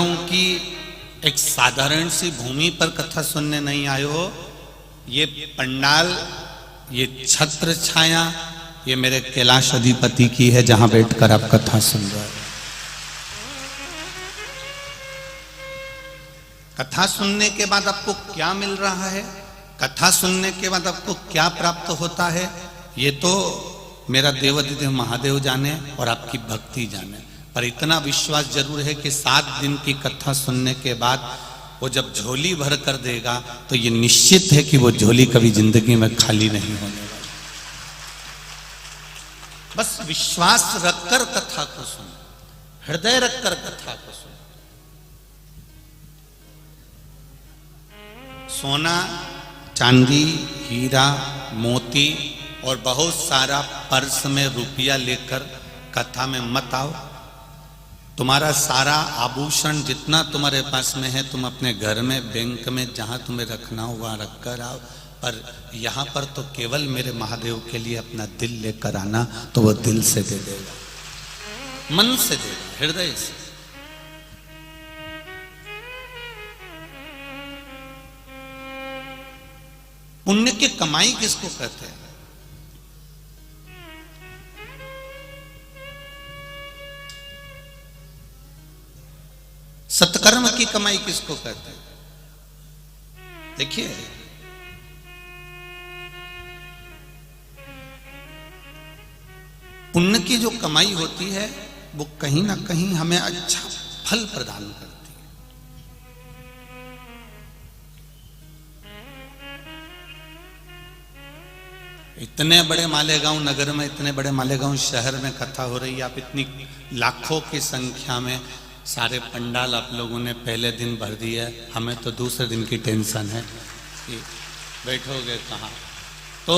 हूं कि एक साधारण सी भूमि पर कथा सुनने नहीं आए हो। ये पंडाल, ये छत्र छाया, ये मेरे कैलाश अधिपति की है, जहां बैठकर आप कथा सुन रहे हो। कथा सुनने के बाद आपको क्या मिल रहा है, कथा सुनने के बाद आपको क्या प्राप्त होता है, ये तो मेरा देवाधिदेव महादेव जाने और आपकी भक्ति जाने। पर इतना विश्वास जरूर है कि 7 दिन की कथा सुनने के बाद वो जब झोली भर कर देगा तो ये निश्चित है कि वो झोली कभी जिंदगी में खाली नहीं होने वाली। बस विश्वास रखकर कथा को सुनो, हृदय रखकर कथा को सुनो। सोना, चांदी, हीरा, मोती और बहुत सारा पर्स में रुपया लेकर कथा में मत आओ। तुम्हारा सारा आभूषण जितना तुम्हारे पास में है तुम अपने घर में, बैंक में, जहां तुम्हें रखना हो वहां रख कर आओ। पर यहां पर तो केवल मेरे महादेव के लिए अपना दिल लेकर आना, तो वो दिल से दे देगा, मन से देगा, हृदय से। पुण्य की कमाई किसको कहते हैं? सत्कर्म की कमाई किसको कहते हैं? देखिए, पुण्य की जो कमाई होती है वो कहीं ना कहीं हमें अच्छा फल प्रदान करती है। इतने बड़े मालेगांव नगर में, इतने बड़े मालेगांव शहर में कथा हो रही है, आप इतनी लाखों की संख्या में सारे पंडाल आप लोगों ने पहले दिन भर दिया है। हमें तो दूसरे दिन की टेंशन है कि बैठोगे कहाँ। तो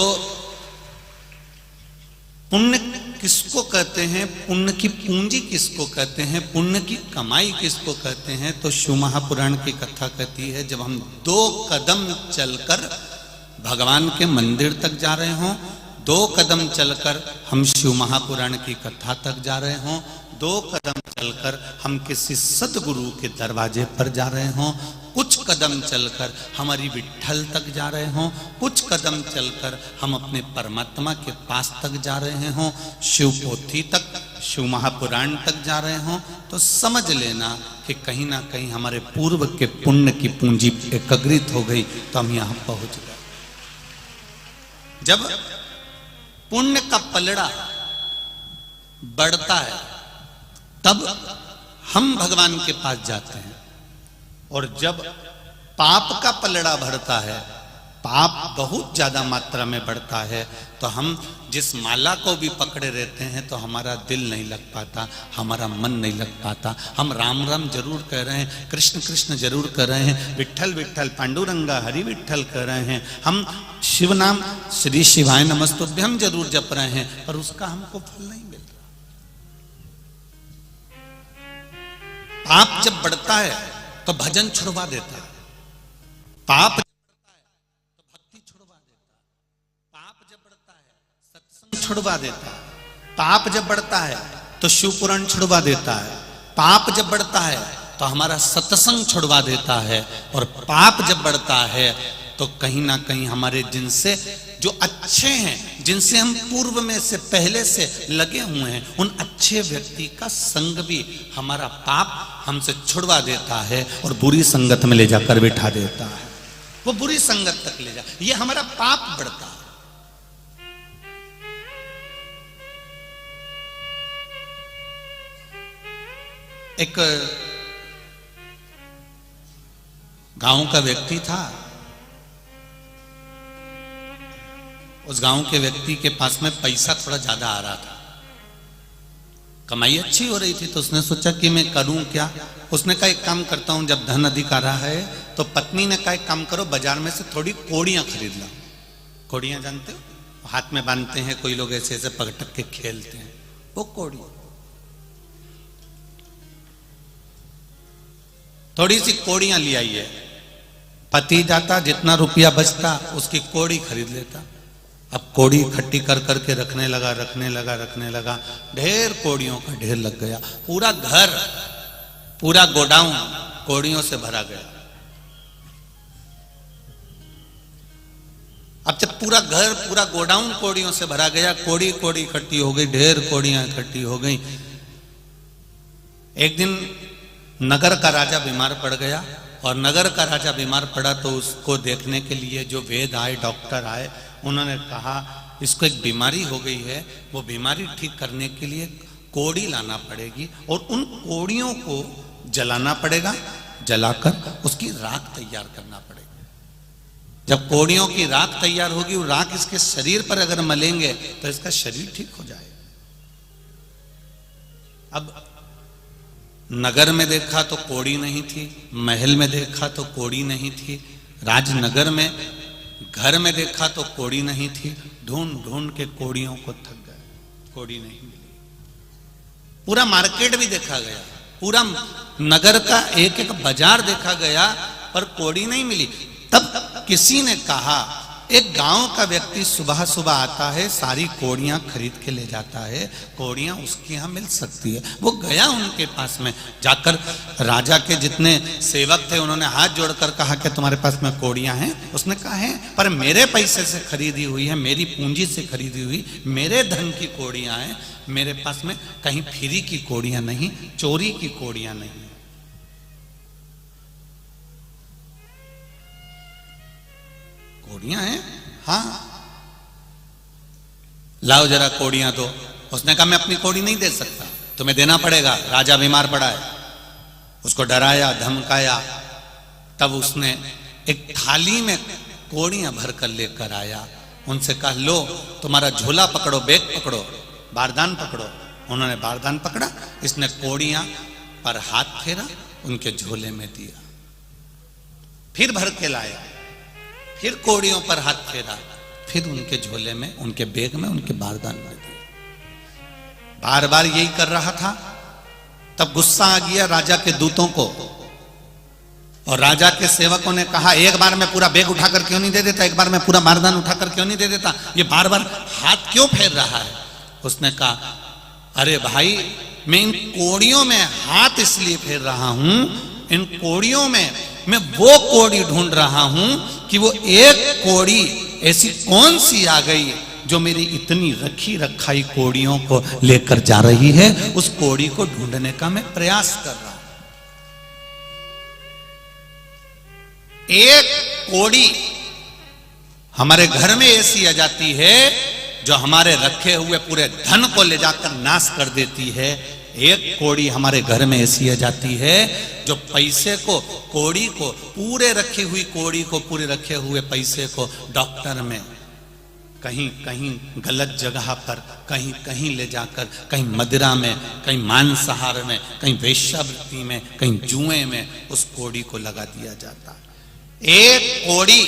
पुण्य किसको कहते हैं, पुण्य की पूंजी किसको कहते हैं, पुण्य की कमाई किसको कहते हैं? तो शिव महापुराण की कथा कहती है, जब हम 2 कदम चलकर भगवान के मंदिर तक जा रहे हों, 2 कदम चलकर हम शिव महापुराण की कथा तक जा रहे हों, 2 कदम चलकर हम किसी सदगुरु के दरवाजे पर जा रहे हों, कुछ कदम चलकर हमारी विट्ठल तक जा रहे हों, कुछ कदम चलकर हम अपने परमात्मा के पास तक जा रहे हों, शिव पोथी तक, शिव महापुराण तक जा रहे हों, तो समझ लेना कि कहीं ना कहीं हमारे पूर्व के पुण्य की पूंजी एकत्रित हो गई, तो हम यहां पहुंच गए। जब पुण्य का पलड़ा बढ़ता है तब हम भगवान के पास जाते हैं, और जब पाप का पलड़ा बढ़ता है, पाप बहुत ज्यादा मात्रा में बढ़ता है, तो हम जिस माला को भी पकड़े रहते हैं तो हमारा दिल नहीं लग पाता, हमारा मन नहीं लग पाता। हम राम राम जरूर कह रहे हैं, कृष्ण कृष्ण जरूर कह रहे हैं, विट्ठल विट्ठल पांडुरंगा हरि विट्ठल कह रहे हैं, हम शिव नाम श्री शिवाय नमस्तुभ्यम जरूर जप रहे हैं, पर उसका हमको फल नहीं मिल रहा। पाप जब बढ़ता है तो भजन छुड़वा देता है, पाप जब बढ़ता है तो भक्ति छुड़वा देता है, पाप जब बढ़ता है सत्संग छुड़वा देता है, पाप जब बढ़ता है तो शिव पुराण छुड़वा देता है, पाप जब बढ़ता है तो हमारा सत्संग छुड़वा देता है, और पाप जब बढ़ता है तो कहीं ना कहीं हमारे जिनसे जो अच्छे हैं, जिनसे हम पूर्व में से पहले से लगे हुए हैं, उन अच्छे व्यक्ति का संग भी हमारा पाप हमसे छुड़वा देता है और बुरी संगत में ले जाकर बिठा देता है, वो बुरी संगत तक ले जा, ये हमारा पाप बढ़ता है। एक गांव का व्यक्ति था, उस गांव के व्यक्ति के पास में पैसा थोड़ा ज्यादा आ रहा था, कमाई अच्छी हो रही थी, तो उसने सोचा कि मैं करूं क्या। उसने कहा एक काम करता हूं, जब धन अधिक आ रहा है तो पत्नी ने कहा एक काम करो, बाजार में से थोड़ी कोड़ियां खरीद लो। कोड़ियां जानते हो, हाथ में बांधते हैं, कोई लोग ऐसे ऐसे पकटक के खेलते हैं, वो कोड़ी। थोड़ी सी कोड़ियां ले आई है, पति जाता, जितना रुपया बचता उसकी कोड़ी खरीद लेता। अब कोड़ी इकट्ठी कर करके रखने लगा, ढेर कोड़ियों का ढेर लग गया। पूरा गोडाउन कोड़ियों से भरा गया। अब जब पूरा घर, पूरा गोडाउन कोड़ियों से भरा गया, कोड़ी कोड़ी इकट्ठी हो गई, ढेर कोड़ियां इकट्ठी हो गई। एक दिन नगर का राजा बीमार पड़ गया, और नगर का राजा बीमार पड़ा तो उसको देखने के लिए जो वैद्य आए, डॉक्टर आए, उन्होंने कहा इसको एक बीमारी हो गई है, वो बीमारी ठीक करने के लिए कोड़ी लाना पड़ेगी और उन कोड़ियों को जलाना पड़ेगा, जलाकर उसकी राख तैयार करना पड़ेगा। जब कोड़ियों की राख तैयार होगी, वो राख इसके शरीर पर अगर मलेंगे तो इसका शरीर ठीक हो जाएगा। अब नगर में देखा तो कोड़ी नहीं थी, महल में देखा तो कोड़ी नहीं थी, राजनगर में घर में देखा तो कोड़ी नहीं थी। ढूंढ ढूंढ के कोड़ियों को थक गए, कोड़ी नहीं मिली। पूरा मार्केट भी देखा गया, पूरा नगर का एक एक बाजार देखा गया, पर कोड़ी नहीं मिली। तब किसी ने कहा, एक गांव का व्यक्ति सुबह सुबह आता है, सारी कोड़ियां खरीद के ले जाता है, कोड़ियां उसके यहां मिल सकती है। वो गया उनके पास में, जाकर राजा के जितने सेवक थे उन्होंने हाथ जोड़कर कहा कि तुम्हारे पास में कोड़ियां हैं? उसने कहा है, पर मेरे पैसे से खरीदी हुई है, मेरी पूंजी से खरीदी हुई, मेरे धन की कोड़ियां हैं, मेरे पास में कहीं फ्री की कोड़ियां नहीं, चोरी की कोड़ियां नहीं। कोड़ियां हैं? हाँ, लाओ जरा कोड़ियां दो। उसने कहा मैं अपनी कोड़ी नहीं दे सकता, तुम्हें देना पड़ेगा, राजा बीमार पड़ा है। उसको डराया, धमकाया। तब उसने एक थाली में कोड़ियां भर कर लेकर आया। उनसे कहा लो तुम्हारा झोला पकड़ो, बैग पकड़ो, बारदान पकड़ो। उन्होंने बारदान पकड़ा, इसने कोड़ियां पर हाथ फेरा, उनके झोले में दिया। फिर भर के लाया, फिर कोड़ियों पर हाथ फेरा, फिर उनके झोले में, उनके बैग में, उनके बारदान में दिया। बार बार यही कर रहा था। तब गुस्सा आ गया राजा के दूतों को, और राजा के सेवकों ने कहा एक बार में पूरा बैग उठाकर क्यों नहीं दे देता, एक बार में पूरा बारदान उठाकर क्यों नहीं दे देता, ये बार बार हाथ क्यों फेर रहा है? उसने कहा अरे भाई, मैं इन कोड़ियों में हाथ इसलिए फेर रहा हूं, इन कोड़ियों में मैं वो कोड़ी ढूंढ रहा हूं कि वो एक कोड़ी ऐसी कौन सी आ गई जो मेरी इतनी रखी रखाई कोड़ियों को लेकर जा रही है। उस कोड़ी को ढूंढने का मैं प्रयास कर रहा हूं। एक कोड़ी हमारे घर में ऐसी आ जाती है जो हमारे रखे हुए पूरे धन को ले जाकर नाश कर देती है। एक कोड़ी हमारे घर में ऐसी आ जाती है जो पैसे को, कोड़ी को, पूरे रखी हुई कोड़ी को, पूरे रखे हुए पैसे को डॉक्टर में कहीं कहीं गलत जगह पर, कहीं कहीं ले जाकर, कहीं मदिरा में, कहीं मांसाहार में, कहीं वेश्यावृत्ति में, कहीं जुए में उस कोड़ी को लगा दिया जाता है। एक कोड़ी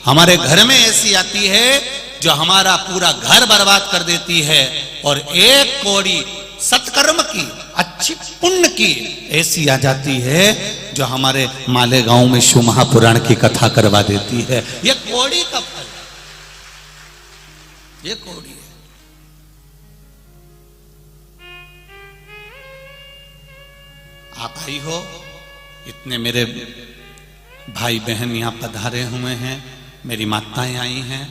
हमारे घर में ऐसी आती है जो हमारा पूरा घर बर्बाद कर देती है, और एक कोड़ी सत्कर्म की, अच्छी पुण्य की ऐसी आ जाती है जो हमारे मालेगांव में शिव महापुराण की कथा करवा देती है। ये कोड़ी का फल, ये कोड़ी है। आप आई हो, इतने मेरे भाई बहन यहां पधारे हुए हैं, मेरी माताएं आई हैं,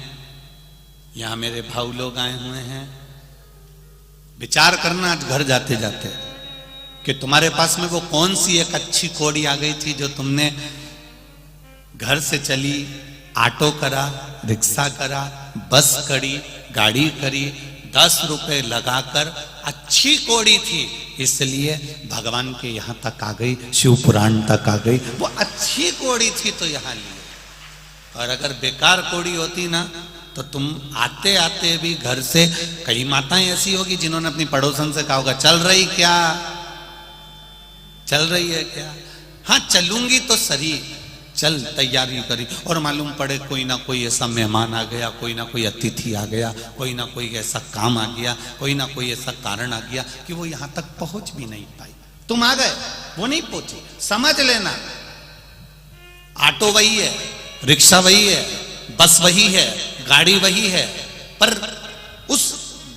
यहां मेरे भाऊ लोग आए हुए हैं। विचार करना आज घर जाते जाते कि तुम्हारे पास में वो कौन सी एक अच्छी कोड़ी आ गई थी जो तुमने घर से चली, ऑटो करा, रिक्शा करा, बस करी, गाड़ी करी, 10 रुपए लगाकर अच्छी कोड़ी थी, इसलिए भगवान के यहां तक आ गई, शिव पुराण तक आ गई। वो अच्छी कोड़ी थी तो यहां ली, और अगर बेकार कोड़ी होती ना तो तुम आते आते भी घर से, कई माताएं ऐसी होगी जिन्होंने अपनी पड़ोसन से कहा होगा चल रही क्या, चल रही है क्या? हाँ चलूंगी तो सही, चल तैयारी करी, और मालूम पड़े कोई ना कोई ऐसा मेहमान आ गया, कोई ना कोई अतिथि आ गया, कोई ना कोई ऐसा काम आ गया, कोई ना कोई ऐसा कारण आ गया कि वो यहां तक पहुंच भी नहीं पाई। तुम आ गए, वो नहीं पहुंची, समझ लेना ऑटो वही है, रिक्शा वही है, बस वही है, गाड़ी वही है, पर उस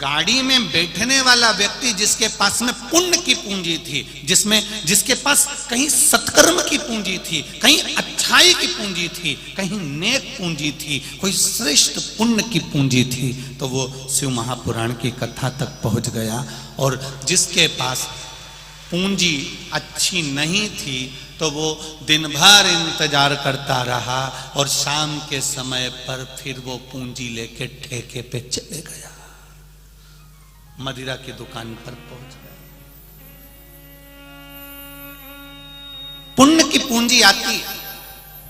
गाड़ी में बैठने वाला व्यक्ति जिसके पास में पुण्य की पूंजी थी, जिसके पास कहीं सत्कर्म की पूंजी थी, कहीं अच्छाई की पूंजी थी, कहीं नेक पूंजी थी, कोई श्रेष्ठ पुण्य की पूंजी थी, तो वो शिव महापुराण की कथा तक पहुंच गया। और जिसके पास पूंजी अच्छी नहीं थी तो वो दिन भर इंतजार करता रहा और शाम के समय पर फिर वो पूंजी लेके ठेके पे चले गया, मदिरा की दुकान पर पहुंच गया। पुण्य की पूंजी आती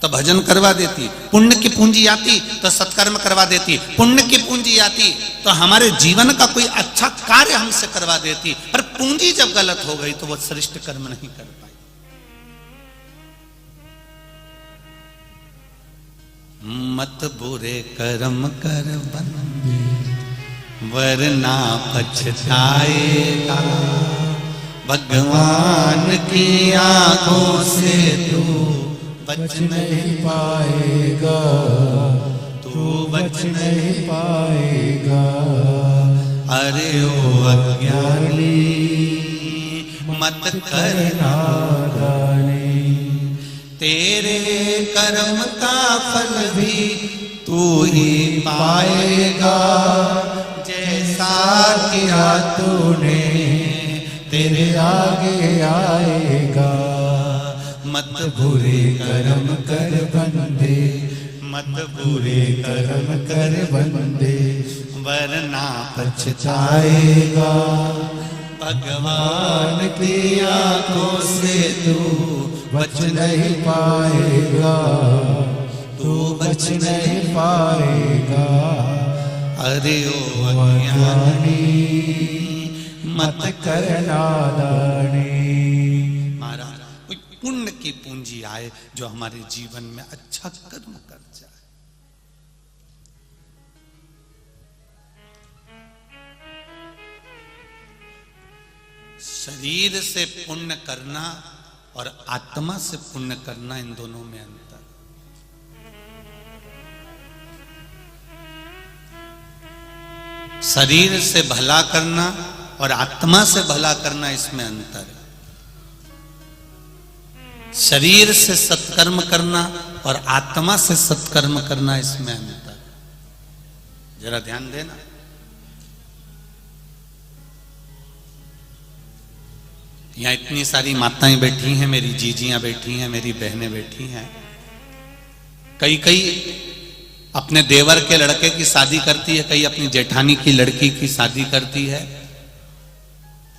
तो भजन करवा देती, पुण्य की पूंजी आती तो सत्कर्म करवा देती, पुण्य की पूंजी आती तो हमारे जीवन का कोई अच्छा कार्य हमसे करवा देती। पर पूंजी जब गलत हो गई तो वो श्रेष्ठ कर्म नहीं कर पाई। मत बुरे कर्म कर बंदे वरना पछताएगा, भगवान की आंखों से तू बच नहीं पाएगा, तू बच नहीं पाएगा। अरे ओ अज्ञानी मत कर नादानी, तेरे कर्म का फल भी तू ही पाएगा, जैसा किया तूने तेरे आगे आएगा। मत बुरे कर्म कर बंदे, मत बुरे कर्म कर बंदे वरना पछताएगा, भगवान की आंखों से तू बच नहीं पाएगा, तू बच नहीं पाएगा। अरे ओ अज्ञानी मत कर नादानी। महाराज कोई पुण्य की पूंजी आए जो हमारे जीवन में अच्छा कर्म कर जाए। शरीर से पुण्य करना और आत्मा से पुण्य करना, इन दोनों में अंतर। शरीर से भला करना और आत्मा से भला करना, इसमें अंतर है। शरीर से सत्कर्म करना और आत्मा से सत्कर्म करना, इसमें अंतर है। जरा ध्यान देना। यहां इतनी सारी माताएं बैठी हैं, मेरी जीजियां बैठी हैं, मेरी बहनें बैठी हैं। कई अपने देवर के लड़के की शादी करती है, कई अपनी जेठानी की लड़की की शादी करती है,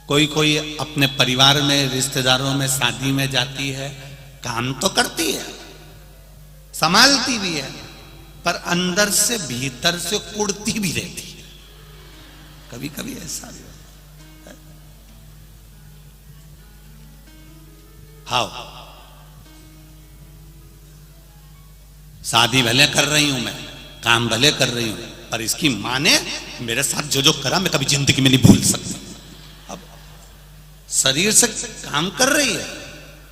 कोई अपने परिवार में रिश्तेदारों में शादी में जाती है। काम तो करती है, संभालती भी है, पर अंदर से भीतर से कुड़ती भी रहती है। कभी कभी ऐसा भी होता है। हाँ, शादी भले कर रही हूं मैं, काम भले कर रही हूं, पर इसकी मां ने मेरे साथ जो जो करा मैं कभी जिंदगी में नहीं भूल सकता। अब शरीर से काम कर रही है,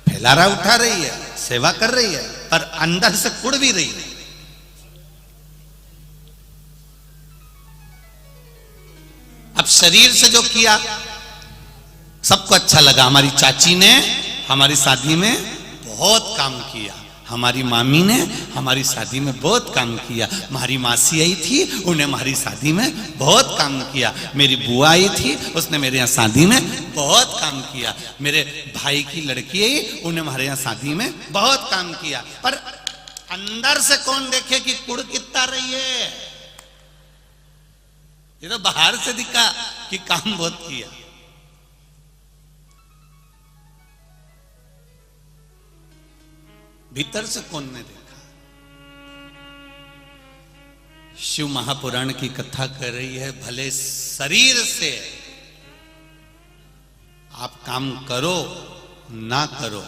फैलारा उठा रही है, सेवा कर रही है, पर अंदर से कुड़ भी रही है। अब शरीर से जो किया सबको अच्छा लगा। हमारी चाची ने हमारी शादी में बहुत काम किया, हमारी मामी ने हमारी शादी में बहुत काम किया, हमारी मासी आई थी, उन्हें हमारी शादी में बहुत काम किया, मेरी बुआ आई थी, उसने मेरे यहाँ शादी में बहुत काम किया, मेरे भाई की लड़की आई, उन्हें हमारे यहाँ शादी में बहुत काम किया। पर अंदर से कौन देखे कि कुड़ कितना रही है? ये तो बाहर से दिखा कि काम बहुत किया। भीतर से कौन ने देखा? शिव महापुराण की कथा कर रही है, भले शरीर से आप काम करो ना करो,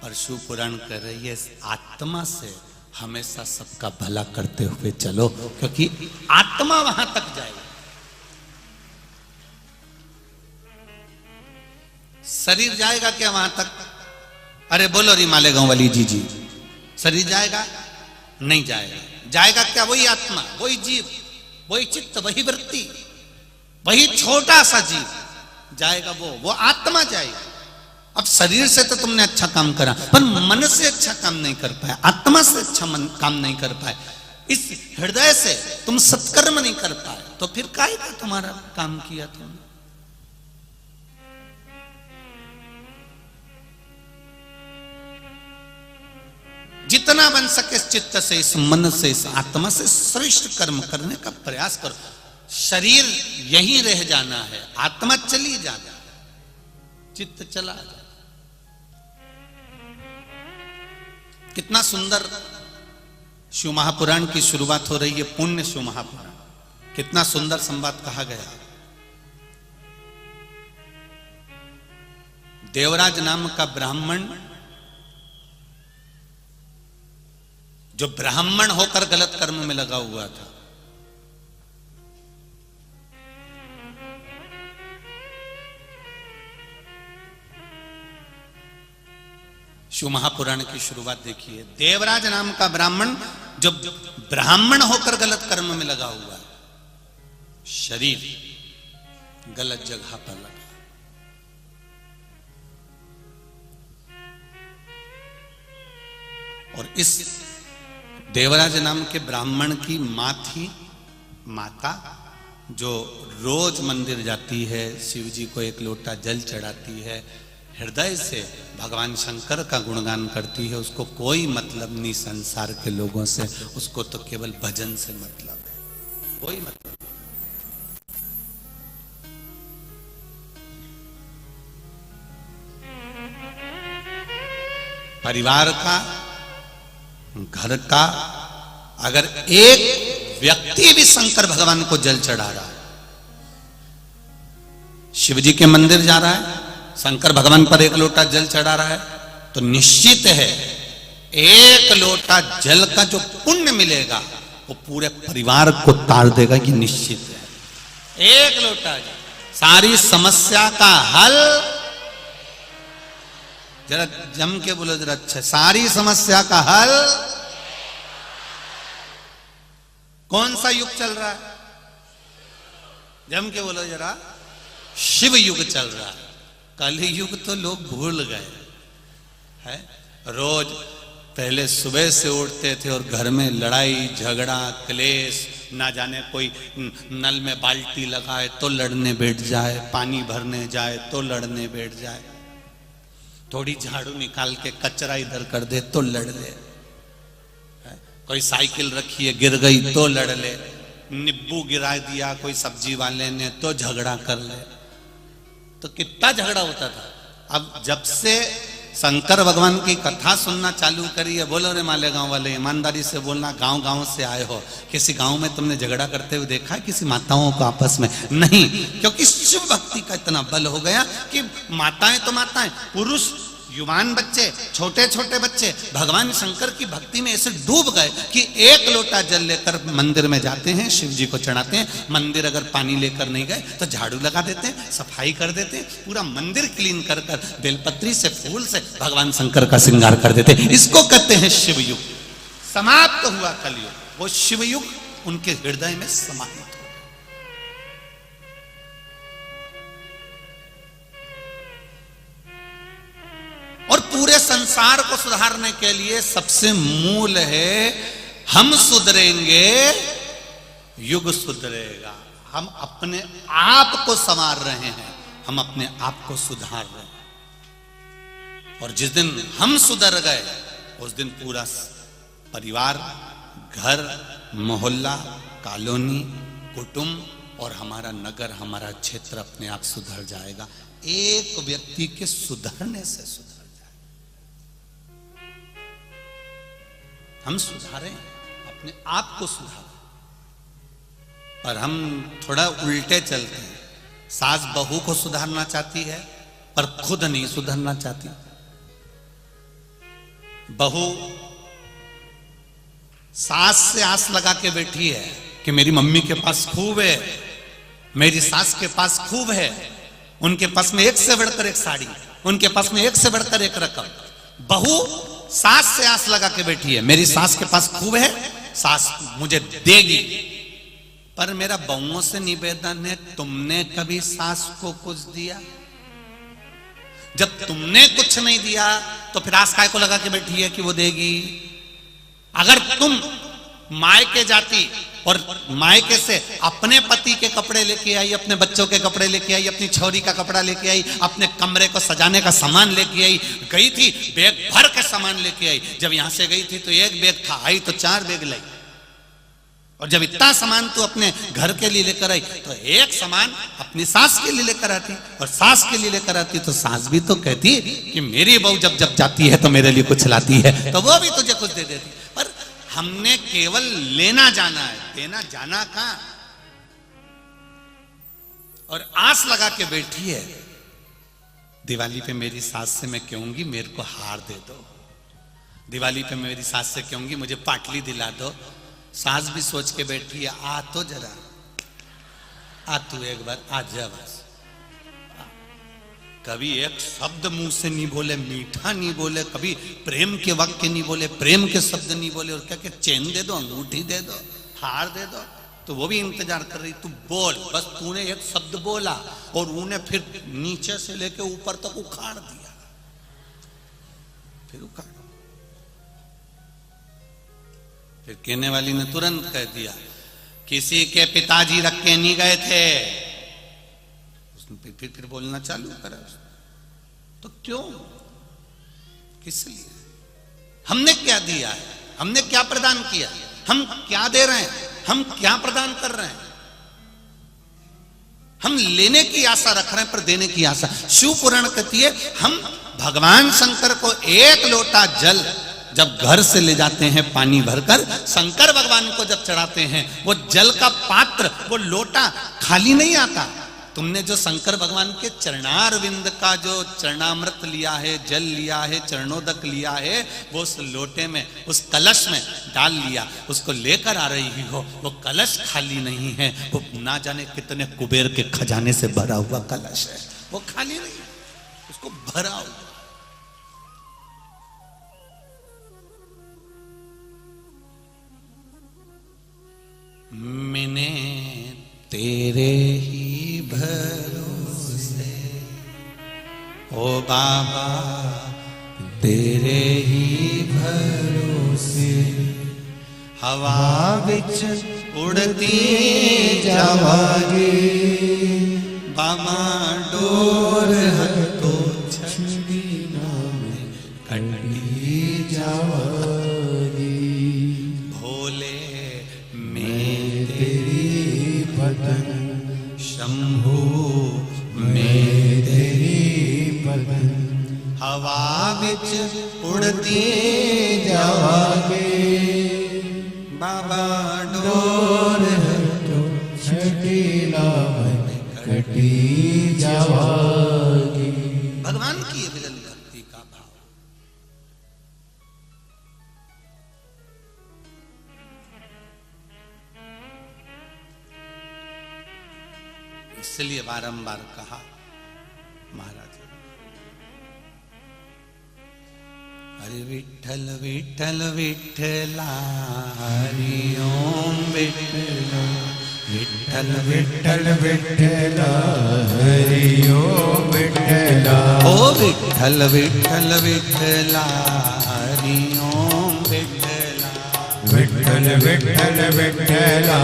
पर शिव पुराण कर रही है आत्मा से हमेशा सबका भला करते हुए चलो, क्योंकि आत्मा वहां तक जाएगी। शरीर जाएगा क्या वहां तक? अरे बोलो री मालेगांव वाली जी, शरीर जाएगा? नहीं जाएगा। जाएगा क्या? वही आत्मा, वही जीव, वही चित्त, वही वृत्ति, वही छोटा सा जीव जाएगा, वो आत्मा जाएगी। अब शरीर से तो तुमने अच्छा काम करा, पर मन से अच्छा काम नहीं कर पाए, आत्मा से अच्छा काम नहीं कर पाए, इस हृदय से तुम सत्कर्म नहीं कर पाए, तो फिर काहे का तुम्हारा काम किया तुमने? जितना बन सके इस चित्त से, इस मन से, इस आत्मा से श्रेष्ठ कर्म करने का प्रयास करो। शरीर यहीं रह जाना है, आत्मा चली जाना है, चित्त चला जाए। कितना सुंदर शिव महापुराण की शुरुआत हो रही है, पुण्य शिव महापुराण। कितना सुंदर संवाद कहा गया। देवराज नाम का ब्राह्मण, जो ब्राह्मण होकर गलत कर्म में लगा हुआ था, शिव महापुराण की शुरुआत देखिए। देवराज नाम का ब्राह्मण जो ब्राह्मण होकर गलत कर्म में लगा हुआ है, शरीर गलत जगह पर लगा। और इस देवराज नाम के ब्राह्मण की मां थी, माता, जो रोज मंदिर जाती है, शिव जी को एक लोटा जल चढ़ाती है, हृदय से भगवान शंकर का गुणगान करती है। उसको कोई मतलब नहीं संसार के लोगों से, उसको तो केवल भजन से मतलब है, कोई मतलब नहीं। परिवार का, घर का अगर एक व्यक्ति भी शंकर भगवान को जल चढ़ा रहा है, शिव जी के मंदिर जा रहा है, शंकर भगवान पर एक लोटा जल चढ़ा रहा है, तो निश्चित है एक लोटा जल का जो पुण्य मिलेगा वो पूरे परिवार को तार देगा, कि निश्चित है। एक लोटा जल, सारी समस्या का हल। जरा जम के बोलो जरा, अच्छा, सारी समस्या का हल। कौन सा युग चल रहा है? जम के बोलो जरा, शिव युग चल रहा है। कलि युग तो लोग भूल गए है। रोज पहले सुबह से उठते थे और घर में लड़ाई झगड़ा क्लेश, ना जाने कोई नल में बाल्टी लगाए तो लड़ने बैठ जाए, पानी भरने जाए तो लड़ने बैठ जाए, थोड़ी झाड़ू निकाल के कचरा इधर कर दे तो लड़ ले, कोई साइकिल रखी है गिर गई तो लड़ ले, नींबू गिरा दिया कोई सब्जी वाले ने तो झगड़ा कर ले। तो कितना झगड़ा होता था। अब जब से शंकर भगवान की कथा सुनना चालू करी है, बोलो रे मालेगांव वाले, ईमानदारी से बोलना, गांव गांव से आए हो, किसी गांव में तुमने झगड़ा करते हुए देखा है किसी माताओं को आपस में? नहीं, क्योंकि शिव भक्ति का इतना बल हो गया कि माताएं तो माताएं, पुरुष, युवान बच्चे, छोटे छोटे बच्चे भगवान शंकर की भक्ति में ऐसे डूब गए कि एक लोटा जल लेकर मंदिर में जाते हैं, शिव जी को चढ़ाते हैं। मंदिर अगर पानी लेकर नहीं गए तो झाड़ू लगा देते हैं, सफाई कर देते हैं, पूरा मंदिर क्लीन कर कर बेलपत्री से, फूल से भगवान शंकर का श्रृंगार कर देते हैं। इसको कहते हैं शिव युग। समाप्त हुआ कलयुग, वो शिव युग उनके हृदय में समाहित। और पूरे संसार को सुधारने के लिए सबसे मूल है, हम सुधरेंगे युग सुधरेगा। हम अपने आप को संवार रहे हैं, हम अपने आप को सुधार रहे हैं। और जिस दिन हम सुधर गए उस दिन पूरा परिवार, घर, मोहल्ला, कॉलोनी, कुटुंब और हमारा नगर, हमारा क्षेत्र अपने आप सुधर जाएगा। एक व्यक्ति के सुधरने से सुधर, हम सुधारें, अपने आप को सुधारें। पर हम थोड़ा उल्टे चलते हैं। सास बहू को सुधारना चाहती है पर खुद नहीं सुधरना चाहती। बहू सास से आस लगा के बैठी है कि मेरी मम्मी के पास खूब है, मेरी सास के पास खूब है, उनके पास में एक से बढ़कर एक साड़ी, उनके पास में एक से बढ़कर एक रकम। बहू सास से आस लगा के बैठी है, मेरी सास के पास खूब है, सास मुझे देगी। पर मेरा बहुओं से निवेदन है, तुमने कभी सास को कुछ दिया? जब तुमने कुछ नहीं दिया तो फिर आस काय को लगा के बैठी है कि वो देगी? अगर तुम मायके जाती और मायके से अपने पति के कपड़े लेके आई, अपने बच्चों के कपड़े लेके आई, अपनी छोरी का कपड़ा लेके आई, अपने कमरे को सजाने का सामान लेके आई, गई थी बैग भर के सामान लेके आई। जब यहां से गई थी तो एक बैग था, आई तो 4 बैग लाई। और जब इतना सामान तू अपने घर के लिए लेकर आई तो एक सामान अपनी सास के लिए लेकर आती, और सास के लिए लेकर आती तो सास भी तो कहती कि मेरी बहू जब जब जाती है तो मेरे लिए कुछ लाती है, तो वो भी तुझे कुछ दे देती। पर हमने केवल लेना जाना है, देना जाना कहां? और आस लगा के बैठी है, दिवाली पे मेरी सास से मैं कहूंगी मेरे को हार दे दो, दिवाली पे मेरी सास से कहूंगी मुझे पाटली दिला दो। सास भी सोच के बैठी है, आ तो जरा, आ तू एक बार आ जा बस। कभी एक शब्द मुंह से नहीं बोले, मीठा नहीं बोले, कभी प्रेम के वाक्य नहीं बोले, प्रेम के शब्द नहीं बोले, और क्या क्या चैन दे दो, अंगूठी दे दो, हार दे दो, तो वो भी इंतजार कर रही, तू बोल। बस तूने एक शब्द बोला और उन्हें फिर नीचे से लेके ऊपर तक उखाड़ दिया, फिर उखाड़। फिर कहने वाली ने तुरंत कह दिया किसी के पिताजी रख के नहीं गए थे। उसने फिर बोलना चालू करा, तो क्यों, किस लिए, हमने क्या दिया है, हमने क्या प्रदान किया, हम क्या दे रहे हैं, हम क्या प्रदान कर रहे हैं? हम लेने की आशा रख रहे हैं पर देने की आशा। शिव पुराण कहती है हम भगवान शंकर को एक लोटा जल जब घर से ले जाते हैं पानी भरकर, शंकर भगवान को जब चढ़ाते हैं, वो जल का पात्र, वो लोटा खाली नहीं आता। तुमने जो शंकर भगवान के चरणारविंद का जो चरणामृत लिया है, जल लिया है, चरणोदक लिया है, वो उस लोटे में, उस कलश में डाल लिया, उसको लेकर आ रही हो। वो कलश खाली नहीं है, वो ना जाने कितने कुबेर के खजाने से भरा हुआ कलश है, वो खाली नहीं है, उसको भरा हुआ। मैंने तेरे ही भरोसे, ओ बाबा तेरे ही भरोसे, हवा विच उड़ती जावागे, बाबा डोर हतो छड़ी नामे कंडी जावागे। भोले शंभु में तेरी बदन, हवा विच उड़ती जावागे, बाबा डोर हटो छठी लावन कटी जावागे। भगवान की ये विलल भक्ति का भाव। इसलिए बारंबार कहा महाराज, अरे विठल विठल विठला हरि ओम विठला, विठल विठल विठला हरि ओम विठला, ओ विठल विठल विठला हरि ओम विठला, विठल विठल विठला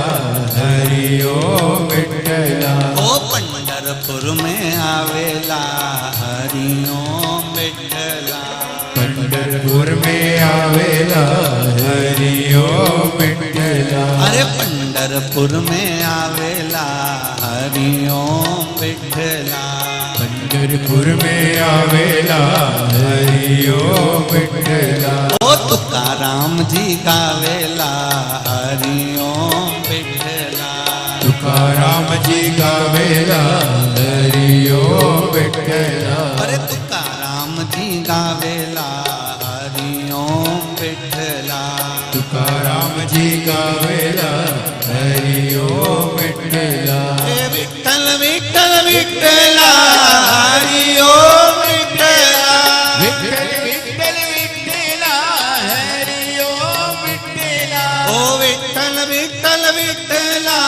हरि ओम विठला, ओ पंढरपुर में आवेला हरि ओम विठला, पंढरपुर में आवेला हरि ओम विठला, अरे पंढरपुर में आवेला हरि ओम विठला, पंढरपुर में आवेला हरि ओम विठला, ओ तुकाराम जी गावेला हरि ओम विठला, तुकाराम जी गावेला हरि ओम विठला, अरे तुकाराम जी गावेला हरि ओम विठला, तुकाराम जी गावेला हरि ओम विठला, विठल विठल विठला हरि ओम विठला, विठल विठल विठला हरि ओम विठला, ओ विठल विठल विठला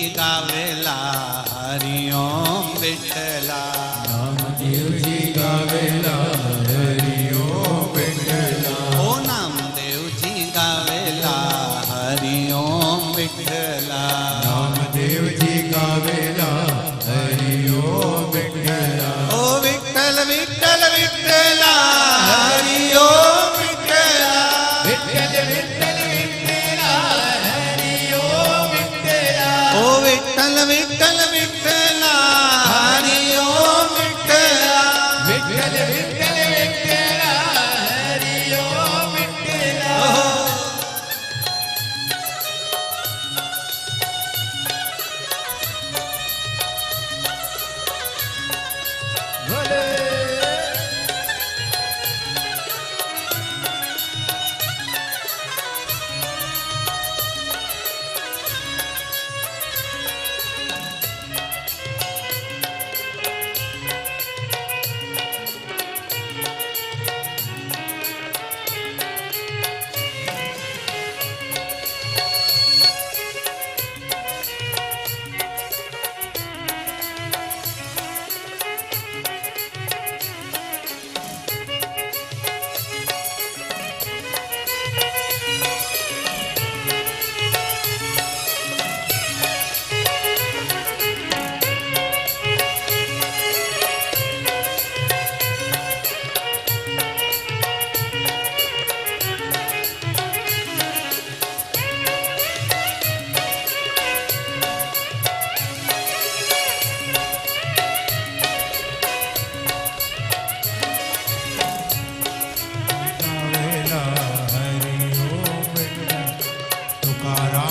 गावेला हरि ओम विठला। नामदेव जी गावेला हरि ओम विठला। ओ नामदेव जी गावेला हरि ओम विठला। नामदेव जी गावेला हरि ओम विठला। ओ विठ्ठल विठ्ठल विठ्ठला हरि ओम विठला। विठ्ठल विठ्ठल विठ्ठला हरि ओम विठला। ओ विठ्ठल विठ्ठल विठ्ठला हरि ओम विठला। विठ्ठल विठ्ठल विठ्ठला हरि ओम विठला।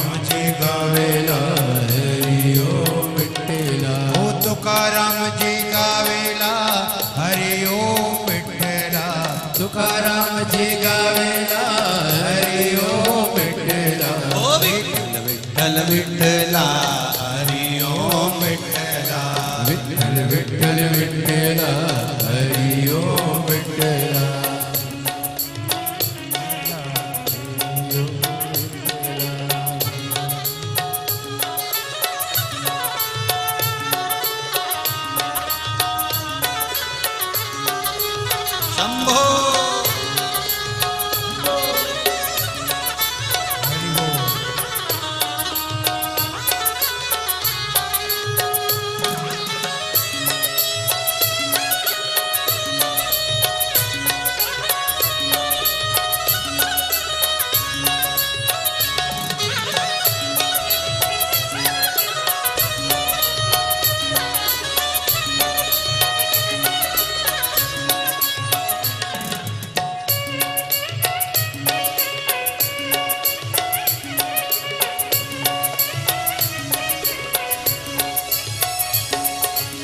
भोले गावेला हरि ओम विठला। तुकाराम जी गावेला हरि ओम विठला। तुकाराम जी गावेला हरि ओम विठला। ओ विठ्ठल विठ्ठल विठ्ठला हरि ओम विठला। विठ्ठल विठ्ठल विठ्ठला हरि ओम विठला। शंभो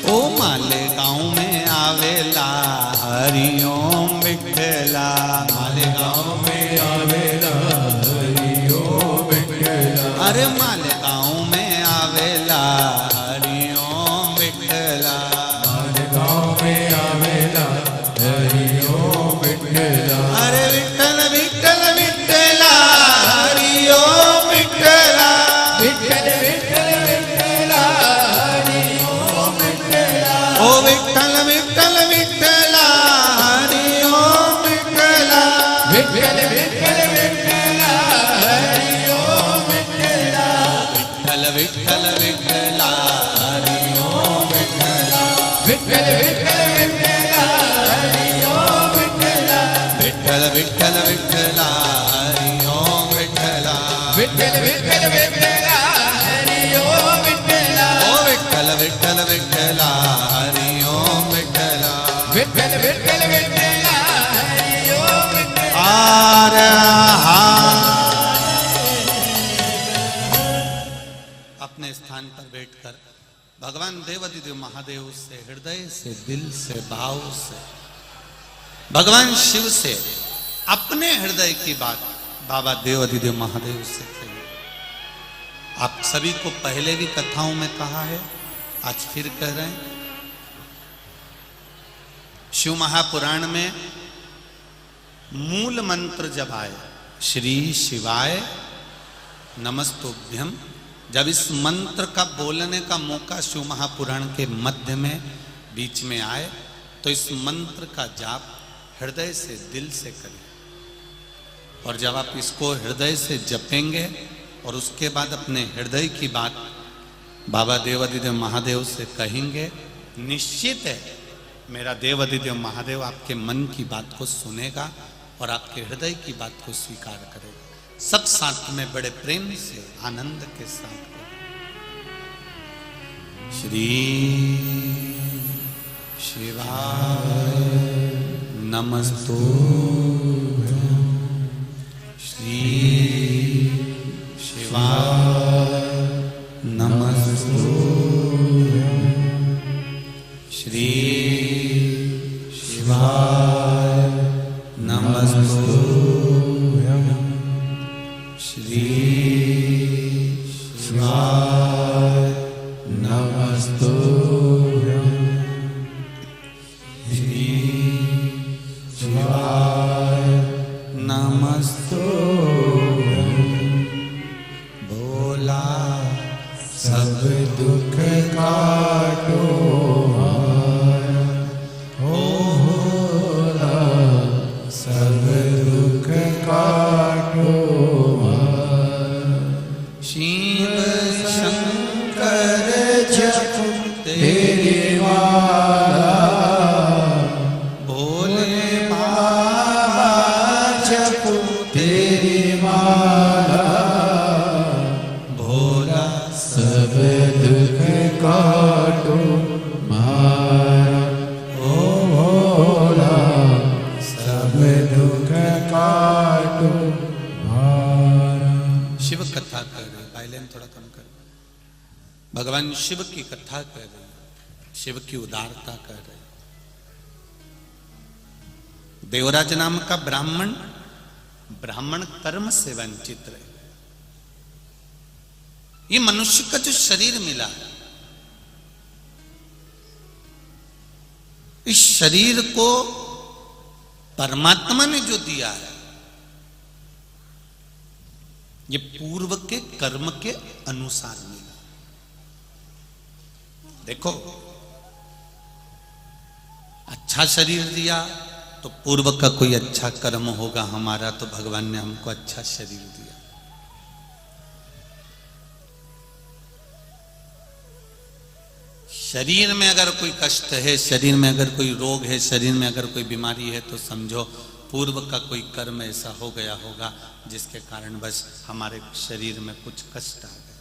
ओ मालेगांव में आवेला हरि ओम विठला। मालेगांव में आवेला हरि ओम विठला। अरे मालेगांव में आवेला हरि ओम विठला। मालेगांव में आवेला हरि ओम विठला। अरे विठ्ठल विठ्ठल विठ्ठला हरि ओम विठला। विठ्ठल विठ्ठल विठ्ठला हरि ओम विठला। ओ विठ्ठल विठ्ठल विठ्ठला हरि ओम विठला। विठ्ठल विठ्ठल विठ्ठला हरि ओम विठला। विठ्ठल विठ्ठल विठ्ठला हरि ओम विठला। विठ्ठल विठ्ठल विठ्ठला हरि ओम विठला। विठ्ठल विठ्ठल विठ्ठला हरि ओम विठला। विठ्ठल विठ्ठल विठ्ठला हरि ओम विठला। ओ विठ्ठल विठ्ठल विठ्ठला हरि ओम विठला। विठ्ठल विठ्ठल विठ्ठला हरि ओम विठला। अपने स्थान पर बैठकर भगवान देवाधिदेव महादेव से हृदय से दिल से भाव से भगवान शिव से अपने हृदय की बात बाबा देवाधिदेव महादेव से कहिए। आप सभी को पहले भी कथाओं में कहा है, आज फिर कह रहे हैं। शिव महापुराण में मूल मंत्र जब आए, श्री शिवाय नमस्तुभ्यम जब इस मंत्र का बोलने का मौका शिव महापुराण के मध्य में बीच में आए तो इस मंत्र का जाप हृदय से, दिल से करें। और जब आप इसको हृदय से जपेंगे और उसके बाद अपने हृदय की बात बाबा देवादिदेव महादेव से कहेंगे, निश्चित है मेरा देवादिदेव महादेव आपके मन की बात को सुनेगा और आपके हृदय की बात को स्वीकार करेगा। सब साथ में बड़े प्रेम से, आनंद के साथ श्री शिवाय नमस्तुभ्यं, श्री शिवाय नमस्तुभ्यं, श्री शिवाय नमस्तुभ्यं, श्री शिवाय नमस्तुभ्यं, श्री शिवाय नमस्तुभ्यं। भोला सब दुख काटो सब दुख काटो, शिव शंकर जप तेरी माला, भोले बाबा जप तेरी माला, भोला सब दुख काटो मारा, ओ भोला सब दुख काटो मारा। शिव कथा कर रहे, वायलिन थोड़ा कम कर। भगवान शिव की कथा कर रहे, शिव की उदारता कर रहे। देवराज नाम का ब्राह्मण, ब्राह्मण कर्म से वंचित रहे। ये मनुष्य का जो शरीर मिला, इस शरीर को परमात्मा ने जो दिया है, ये पूर्व के कर्म के अनुसार मिला। देखो, अच्छा शरीर दिया तो पूर्व का कोई अच्छा कर्म होगा हमारा, तो भगवान ने हमको अच्छा शरीर दिया। शरीर में अगर कोई कष्ट है, शरीर में अगर कोई रोग है, शरीर में अगर कोई बीमारी है, तो समझो पूर्व का कोई कर्म ऐसा हो गया होगा जिसके कारण बस हमारे शरीर में कुछ कष्ट आ गया।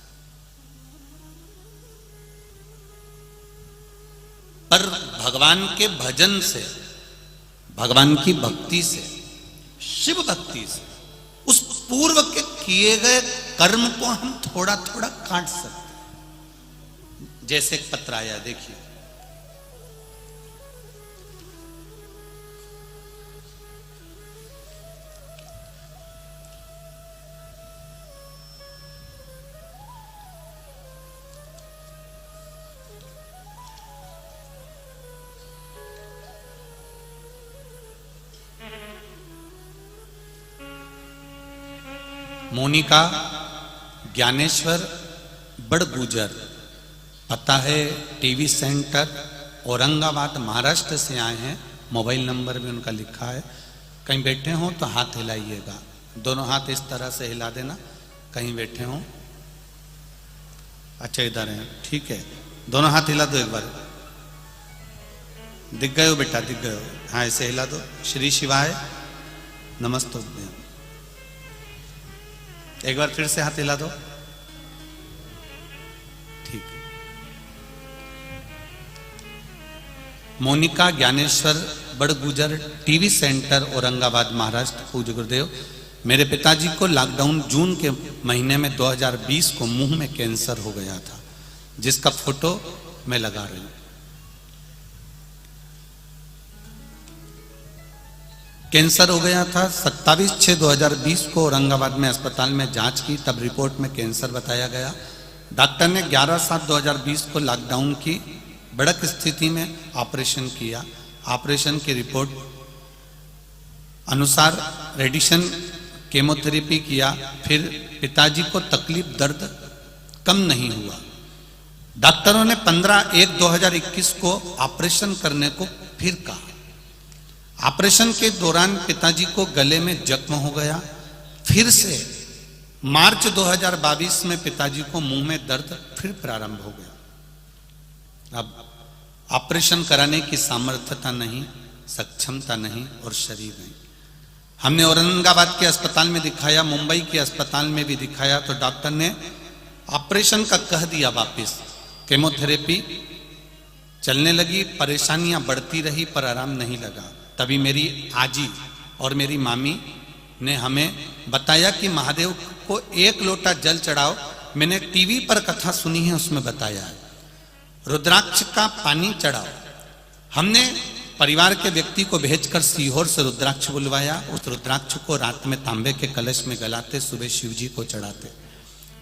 पर भगवान के भजन से, भगवान की भक्ति से, शिव भक्ति से उस पूर्व के किए गए कर्म को हम थोड़ा थोड़ा काट सकते हैं। जैसे एक पत्र आया, देखिए, मोनिका ज्ञानेश्वर बड़गुजर, पता है टीवी सेंटर औरंगाबाद महाराष्ट्र से आए हैं। मोबाइल नंबर भी उनका लिखा है। कहीं बैठे हो तो हाथ हिलाइएगा, दोनों हाथ इस तरह से हिला देना। कहीं बैठे हो, अच्छा इधर है, ठीक है, दोनों हाथ हिला दो एक बार। दिख गए हो बेटा, दिख गए हो? हाँ, ऐसे हिला दो। श्री शिवाय नमस्तुभ्यं। एक बार फिर से हाथ हिला दो, ठीक है। Monika Dnyaneshwar Badgujar, TV centre Aurangabad Maharashtra. पूज्य गुरुदेव, मेरे पिताजी को लॉकडाउन जून के महीने में 2020 को मुंह में कैंसर हो गया था, जिसका फोटो मैं लगा रही हूं। कैंसर हो गया था 27/6/2020 को औरंगाबाद में अस्पताल में जांच की, तब रिपोर्ट में कैंसर बताया गया। डॉक्टर ने 11/7/2020 को लॉकडाउन की बड़क स्थिति में ऑपरेशन किया। ऑपरेशन की रिपोर्ट अनुसार रेडिएशन केमोथेरेपी किया। फिर पिताजी को तकलीफ, दर्द कम नहीं हुआ। डॉक्टरों ने 15/1/2021 को ऑपरेशन करने को फिर कहा। ऑपरेशन के दौरान पिताजी को गले में जख्म हो गया। फिर से मार्च 2022 में पिताजी को मुंह में दर्द फिर प्रारंभ हो गया। अब ऑपरेशन कराने की सामर्थ्यता नहीं, सक्षमता नहीं और शरीर नहीं। हमने औरंगाबाद के अस्पताल में दिखाया, मुंबई के अस्पताल में भी दिखाया, तो डॉक्टर ने ऑपरेशन का कह दिया वापस। केमोथेरेपी चलने लगी, परेशानियां बढ़ती रही पर आराम नहीं लगा। तभी मेरी आजी और मेरी मामी ने हमें बताया कि महादेव को 1 लोटा जल चढ़ाओ। मैंने टीवी पर कथा सुनी है, उसमें बताया है रुद्राक्ष का पानी चढ़ाओ। हमने परिवार के व्यक्ति को भेजकर सीहोर से रुद्राक्ष बुलवाया। उस रुद्राक्ष को रात में तांबे के कलश में गलाते, सुबह शिव जी को चढ़ाते।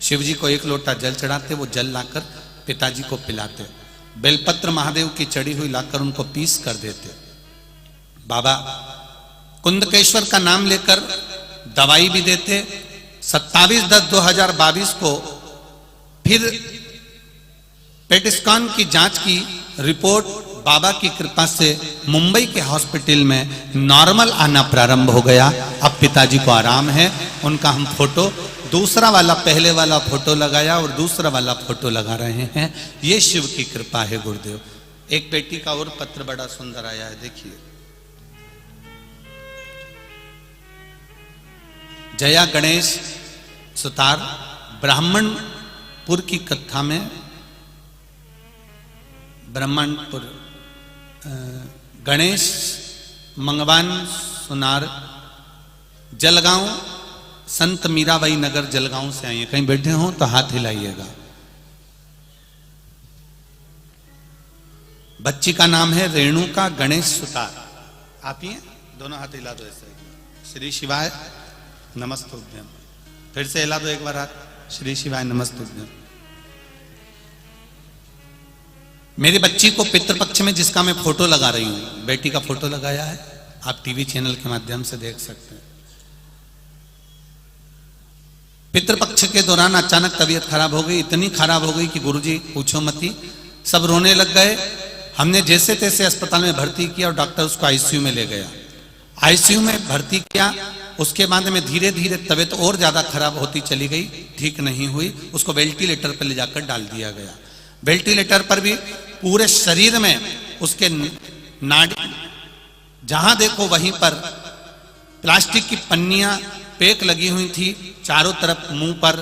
शिव जी को 1 लोटा जल चढ़ाते, वो जल लाकर पिताजी को पिलाते। बेलपत्र महादेव की चढ़ी हुई लाकर उनको पीस कर देते। बाबा कुंदकेश्वर का नाम लेकर दवाई भी देते। 27/10/2022 को फिर पेट स्कैन की जांच की रिपोर्ट बाबा की कृपा से मुंबई के हॉस्पिटल में नॉर्मल आना प्रारंभ हो गया। अब पिताजी को आराम है। उनका हम फोटो, दूसरा वाला पहले वाला फोटो लगाया और दूसरा वाला फोटो लगा रहे हैं। ये शिव की कृपा है गुरुदेव। एक बेटी का और पत्र बड़ा सुंदर आया है, देखिए। जया गणेश सुतार, ब्राह्मणपुर की कथा में, ब्राह्मणपुर गणेश मंगवान सुनार, जलगांव, संत मीराबाई नगर जलगांव से आई है। कहीं बैठे हो तो हाथ हिलाइएगा। बच्ची का नाम है रेणुका गणेश सुतार। आप ही हैं? दोनों हाथ हिला दो ऐसे। श्री शिवाय नमस्तुभ्यम। फिर से हिला दो एक बार हाथ। श्री शिवाय नमस्तुभ्यम। मेरी बच्ची को पितृपक्ष में जिसका मैं फोटो लगा रही हूं, बेटी का फोटो लगाया है, आप टीवी चैनल के माध्यम से देख सकते हैं। पितृपक्ष के दौरान अचानक तबीयत खराब हो गई, इतनी खराब हो गई कि गुरुजी पूछो मत ही, सब रोने लग गए। हमने जैसे तैसे अस्पताल में भर्ती किया और डॉक्टर उसको आईसीयू में ले गया। आईसीयू में भर्ती किया, उसके बाद में धीरे धीरे तबीयत और ज्यादा खराब होती चली गई, ठीक नहीं हुई। उसको वेंटिलेटर पर ले जाकर डाल दिया गया। वेंटिलेटर पर भी पूरे शरीर में उसके नाड़ी, जहां देखो वहीं पर प्लास्टिक की पन्नियां पैक लगी हुई थी। चारों तरफ मुंह पर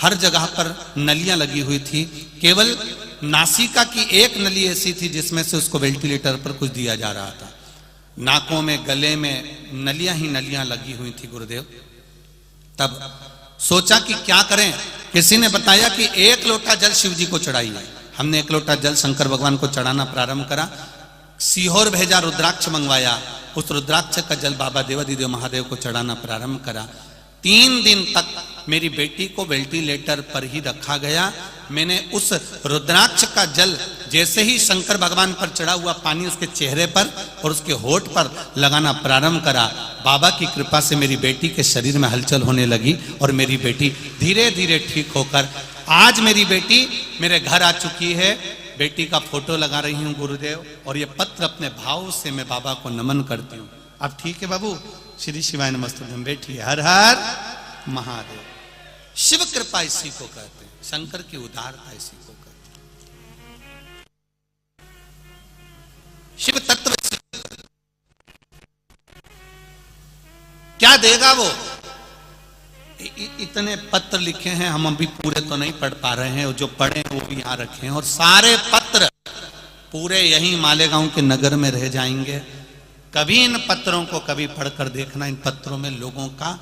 हर जगह पर नलियां लगी हुई थी। केवल नासिका की एक नली ऐसी थी जिसमें से उसको वेंटिलेटर पर कुछ दिया जा रहा था। नाकों में, गले में नलियां ही नलियां लगी हुई थी गुरुदेव। तब सोचा कि क्या करें। किसी ने बताया कि 1 लोटा जल शिव जी को चढ़ाइए। हमने 1 लोटा जल शंकर भगवान को चढ़ाना प्रारंभ करा। सीहोर भेजा, रुद्राक्ष मंगवाया। उस रुद्राक्ष का जल बाबा देवादिदेव महादेव को चढ़ाना प्रारंभ करा। 3 दिन तक मेरी बेटी को वेंटिलेटर पर ही रखा गया। मैंने उस रुद्राक्ष का जल जैसे ही शंकर भगवान पर चढ़ा हुआ पानी उसके चेहरे पर और उसके होठ पर लगाना प्रारंभ करा। बाबा की कृपा से मेरी बेटी के शरीर में हलचल होने लगी और मेरी बेटी धीरे धीरे ठीक होकर आज मेरी बेटी मेरे घर आ चुकी है। बेटी का फोटो लगा रही हूं गुरुदेव, और ये पत्र अपने भाव से मैं बाबा को नमन करती हूँ। अब ठीक है बाबू, श्री शिवाय नमस्तुभ्यम। बैठिए। हर हर महादेव। शिव कृपा इसी को कहते हैं, शंकर की उदारता इसी को कहते हैं। शिव तत्व क्या देगा वो। इतने पत्र लिखे हैं, हम अभी पूरे तो नहीं पढ़ पा रहे हैं, जो पढ़े वो भी यहां रखे हैं, और सारे पत्र पूरे यहीं मालेगांव के नगर में रह जाएंगे। कभी इन पत्रों को कभी पढ़कर देखना। इन पत्रों में लोगों का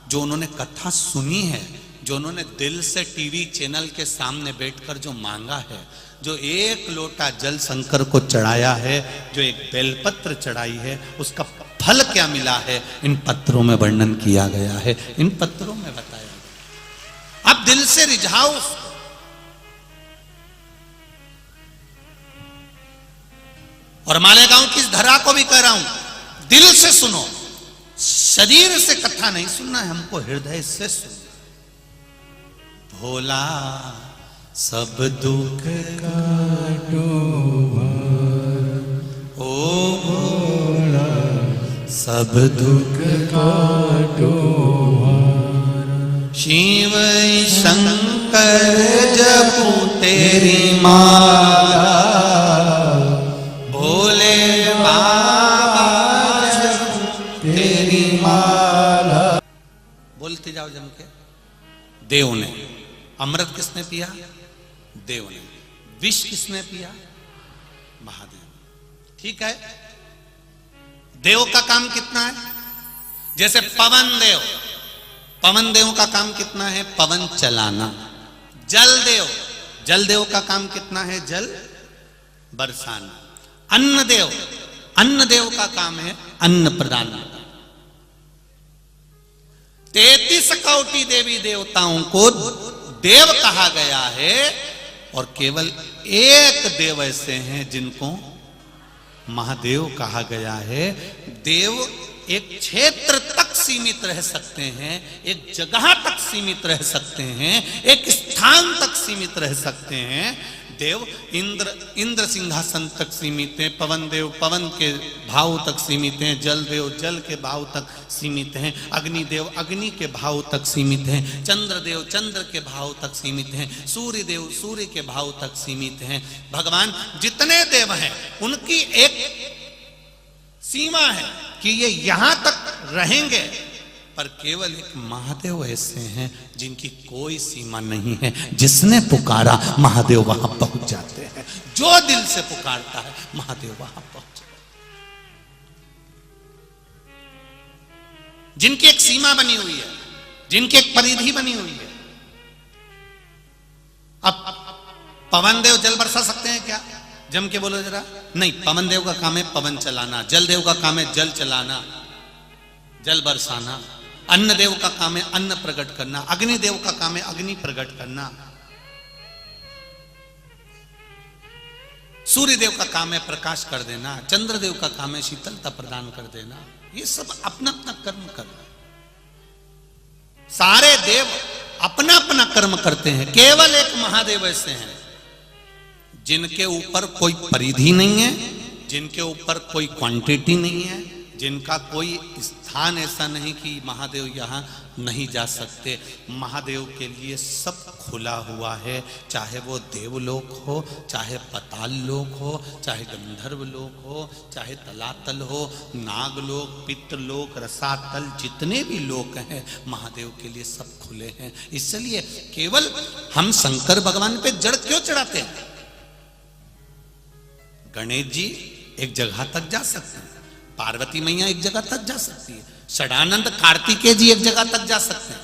जो उन्होंने कथा सुनी है, जो उन्होंने दिल से टीवी चैनल के सामने बैठकर जो मांगा है, जो 1 लोटा जल शंकर को चढ़ाया है, जो एक बेलपत्र चढ़ाई है, उसका फल क्या मिला है, इन पत्रों में वर्णन किया गया है, इन पत्रों में बताया गया। अब दिल से रिझाओ उसको। और मालेगांव की इस धरा को भी कह रहा हूं, दिल से सुनो। शरीर से कथा नहीं सुनना है हमको, हृदय से सुनो। भोला सब दुख काटो ओ भोला, सब दुख काटो शिव शंकर जपू तेरी माला, भोले बाबा जपू तेरी माला। बोलते जाओ जम के। देव ने अमृत किसने पिया? देव ने। विष किसने पिया? महादेव। ठीक है, देव का काम कितना है? जैसे पवन देव, पवन देव का काम कितना है? पवन चलाना। जल देव, जल देव का काम कितना है? जल बरसाना। अन्न देव, अन्न देव का काम है अन्न प्रदान। 33 कोटि देवी देवताओं को देव कहा गया है और केवल एक देव ऐसे हैं जिनको महादेव कहा गया है। देव एक क्षेत्र तक सीमित रह सकते हैं, एक जगह तक सीमित रह सकते हैं, एक स्थान तक सीमित रह सकते हैं। देव इंद्र सिंहासन तक सीमित है, पवन देव पवन के भाव तक सीमित हैं, जल देव जल के भाव तक सीमित हैं, अग्निदेव अग्नि के भाव तक सीमित हैं, चंद्रदेव चंद्र के भाव तक सीमित हैं, सूर्य देव सूर्य के भाव तक सीमित हैं। भगवान जितने देव हैं उनकी एक सीमा है कि ये यहां तक रहेंगे, पर केवल एक महादेव ऐसे हैं जिनकी कोई सीमा नहीं है। जिसने पुकारा महादेव वहां पहुंच जाते हैं। जो दिल से पुकारता है महादेव वहां पहुंच जाते हैं। जिनकी एक सीमा बनी हुई है, जिनकी एक परिधि बनी हुई है। अब पवन देव जल बरसा सकते हैं क्या? जम के बोलो जरा। नहीं, पवन देव का काम है पवन चलाना, जल देव का काम है जल चलाना, जल बरसाना। अन्न देव का काम है अन्न प्रकट करना, अग्नि देव का काम है अग्नि प्रकट करना, सूर्य देव का काम है प्रकाश कर देना, चंद्र देव का काम है शीतलता प्रदान कर देना। ये सब अपना अपना कर्म कर रहे हैं। सारे देव अपना अपना कर्म करते हैं। केवल एक महादेव ऐसे हैं जिनके ऊपर कोई परिधि नहीं है, जिनके ऊपर कोई क्वांटिटी नहीं है, जिनका कोई स्थान ऐसा नहीं कि महादेव यहाँ नहीं जा सकते। महादेव के लिए सब खुला हुआ है, चाहे वो देवलोक हो, चाहे पाताल लोक हो, चाहे गंधर्व लोक हो, चाहे तलातल हो, नागलोक, पितृलोक, रसातल, जितने भी लोक हैं महादेव के लिए सब खुले हैं। इसलिए केवल हम शंकर भगवान पे जड़ क्यों चढ़ाते हैं? गणेश जी एक जगह तक जा सकते हैं, पार्वती मैया एक जगह तक जा सकती है, षडानंद कार्तिकेय जी एक जगह तक जा सकते हैं,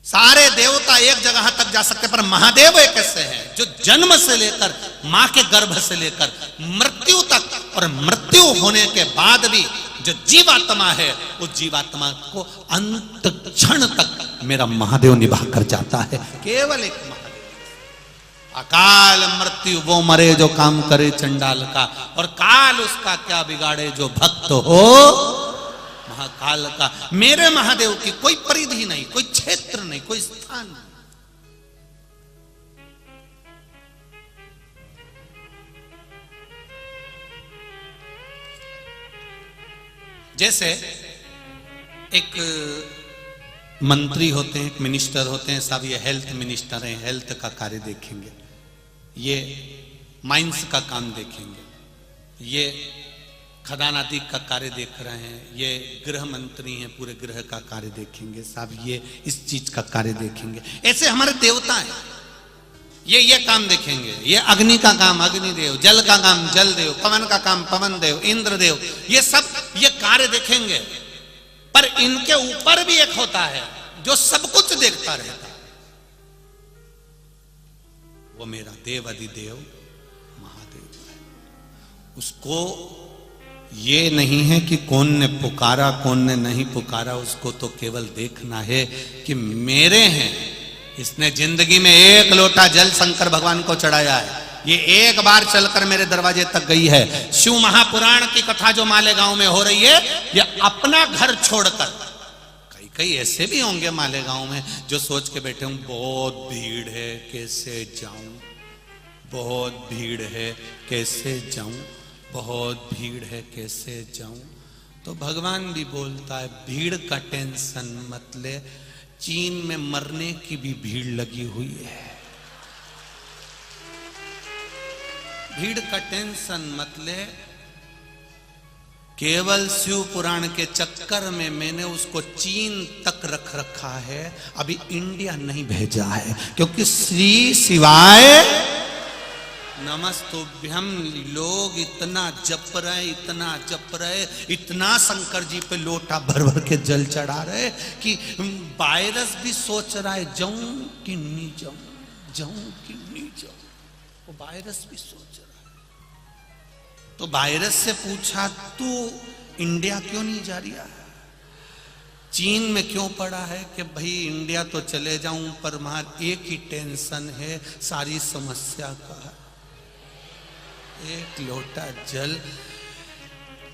सारे देवता एक जगह तक जा सकते हैं। पर महादेव एक ऐसे हैं जो जन्म से लेकर मां के गर्भ से लेकर मृत्यु तक और मृत्यु होने के बाद भी जो जीवात्मा है उस जीवात्मा को अंत क्षण तक मेरा महादेव निभा कर जाता है। केवल एक महादेव। अकाल मृत्यु वो मरे जो काम करे चंडाल का, और काल उसका क्या बिगाड़े जो भक्त हो महाकाल का। मेरे महादेव की कोई परिधि नहीं, कोई क्षेत्र नहीं, कोई स्थान नहीं। जैसे एक मंत्री होते हैं, एक मिनिस्टर होते हैं, साहब ये हेल्थ मिनिस्टर हैं, हेल्थ का कार्य देखेंगे, ये माइंस का काम देखेंगे, ये खदानाती का कार्य देख रहे हैं, ये गृह मंत्री हैं, पूरे गृह का कार्य देखेंगे, साहब ये इस चीज का कार्य देखेंगे। ऐसे हमारे देवता हैं, ये काम देखेंगे, ये अग्नि का काम अग्निदेव, जल का काम जल देव, पवन का काम पवन देव, इंद्र देव, ये सब ये कार्य देखेंगे। पर इनके ऊपर भी एक होता है जो सब कुछ देखता रहता है, वो मेरा देव अधिदेव महादेव है। उसको ये नहीं है कि कौन ने पुकारा कौन ने नहीं पुकारा, उसको तो केवल देखना है कि मेरे हैं। इसने जिंदगी में एक लोटा जल शंकर भगवान को चढ़ाया है, ये एक बार चलकर मेरे दरवाजे तक गई है। शिव महापुराण की कथा जो मालेगांव में हो रही है, ये अपना घर छोड़कर, कई ऐसे भी होंगे मालेगांव में जो सोच के बैठे होंगे बहुत भीड़ है कैसे जाऊं, बहुत भीड़ है कैसे जाऊं, बहुत भीड़ है कैसे जाऊं। तो भगवान भी बोलता है भीड़ का टेंशन मत ले, चीन में मरने की भी भीड़ लगी हुई है। भीड़ का टेंशन मत ले, केवल शिव पुराण के चक्कर में मैंने उसको चीन तक रख रखा है, अभी इंडिया नहीं भेजा है, क्योंकि श्री शिवाय नमस्तुभ्यम लोग इतना जप रहे, इतना जप रहे, इतना शंकर जी पे लोटा भर भर के जल चढ़ा रहे कि वायरस भी सोच रहा है जाऊं कि नहीं जाऊं, जाऊं कि नहीं जाऊं। वो वायरस भी सोच रहा है। तो वायरस से पूछा तू इंडिया क्यों नहीं जा रहा है, चीन में क्यों पड़ा है कि भाई इंडिया तो चले जाऊं पर वहां एक ही टेंशन है, सारी समस्या का है। एक लोटा जल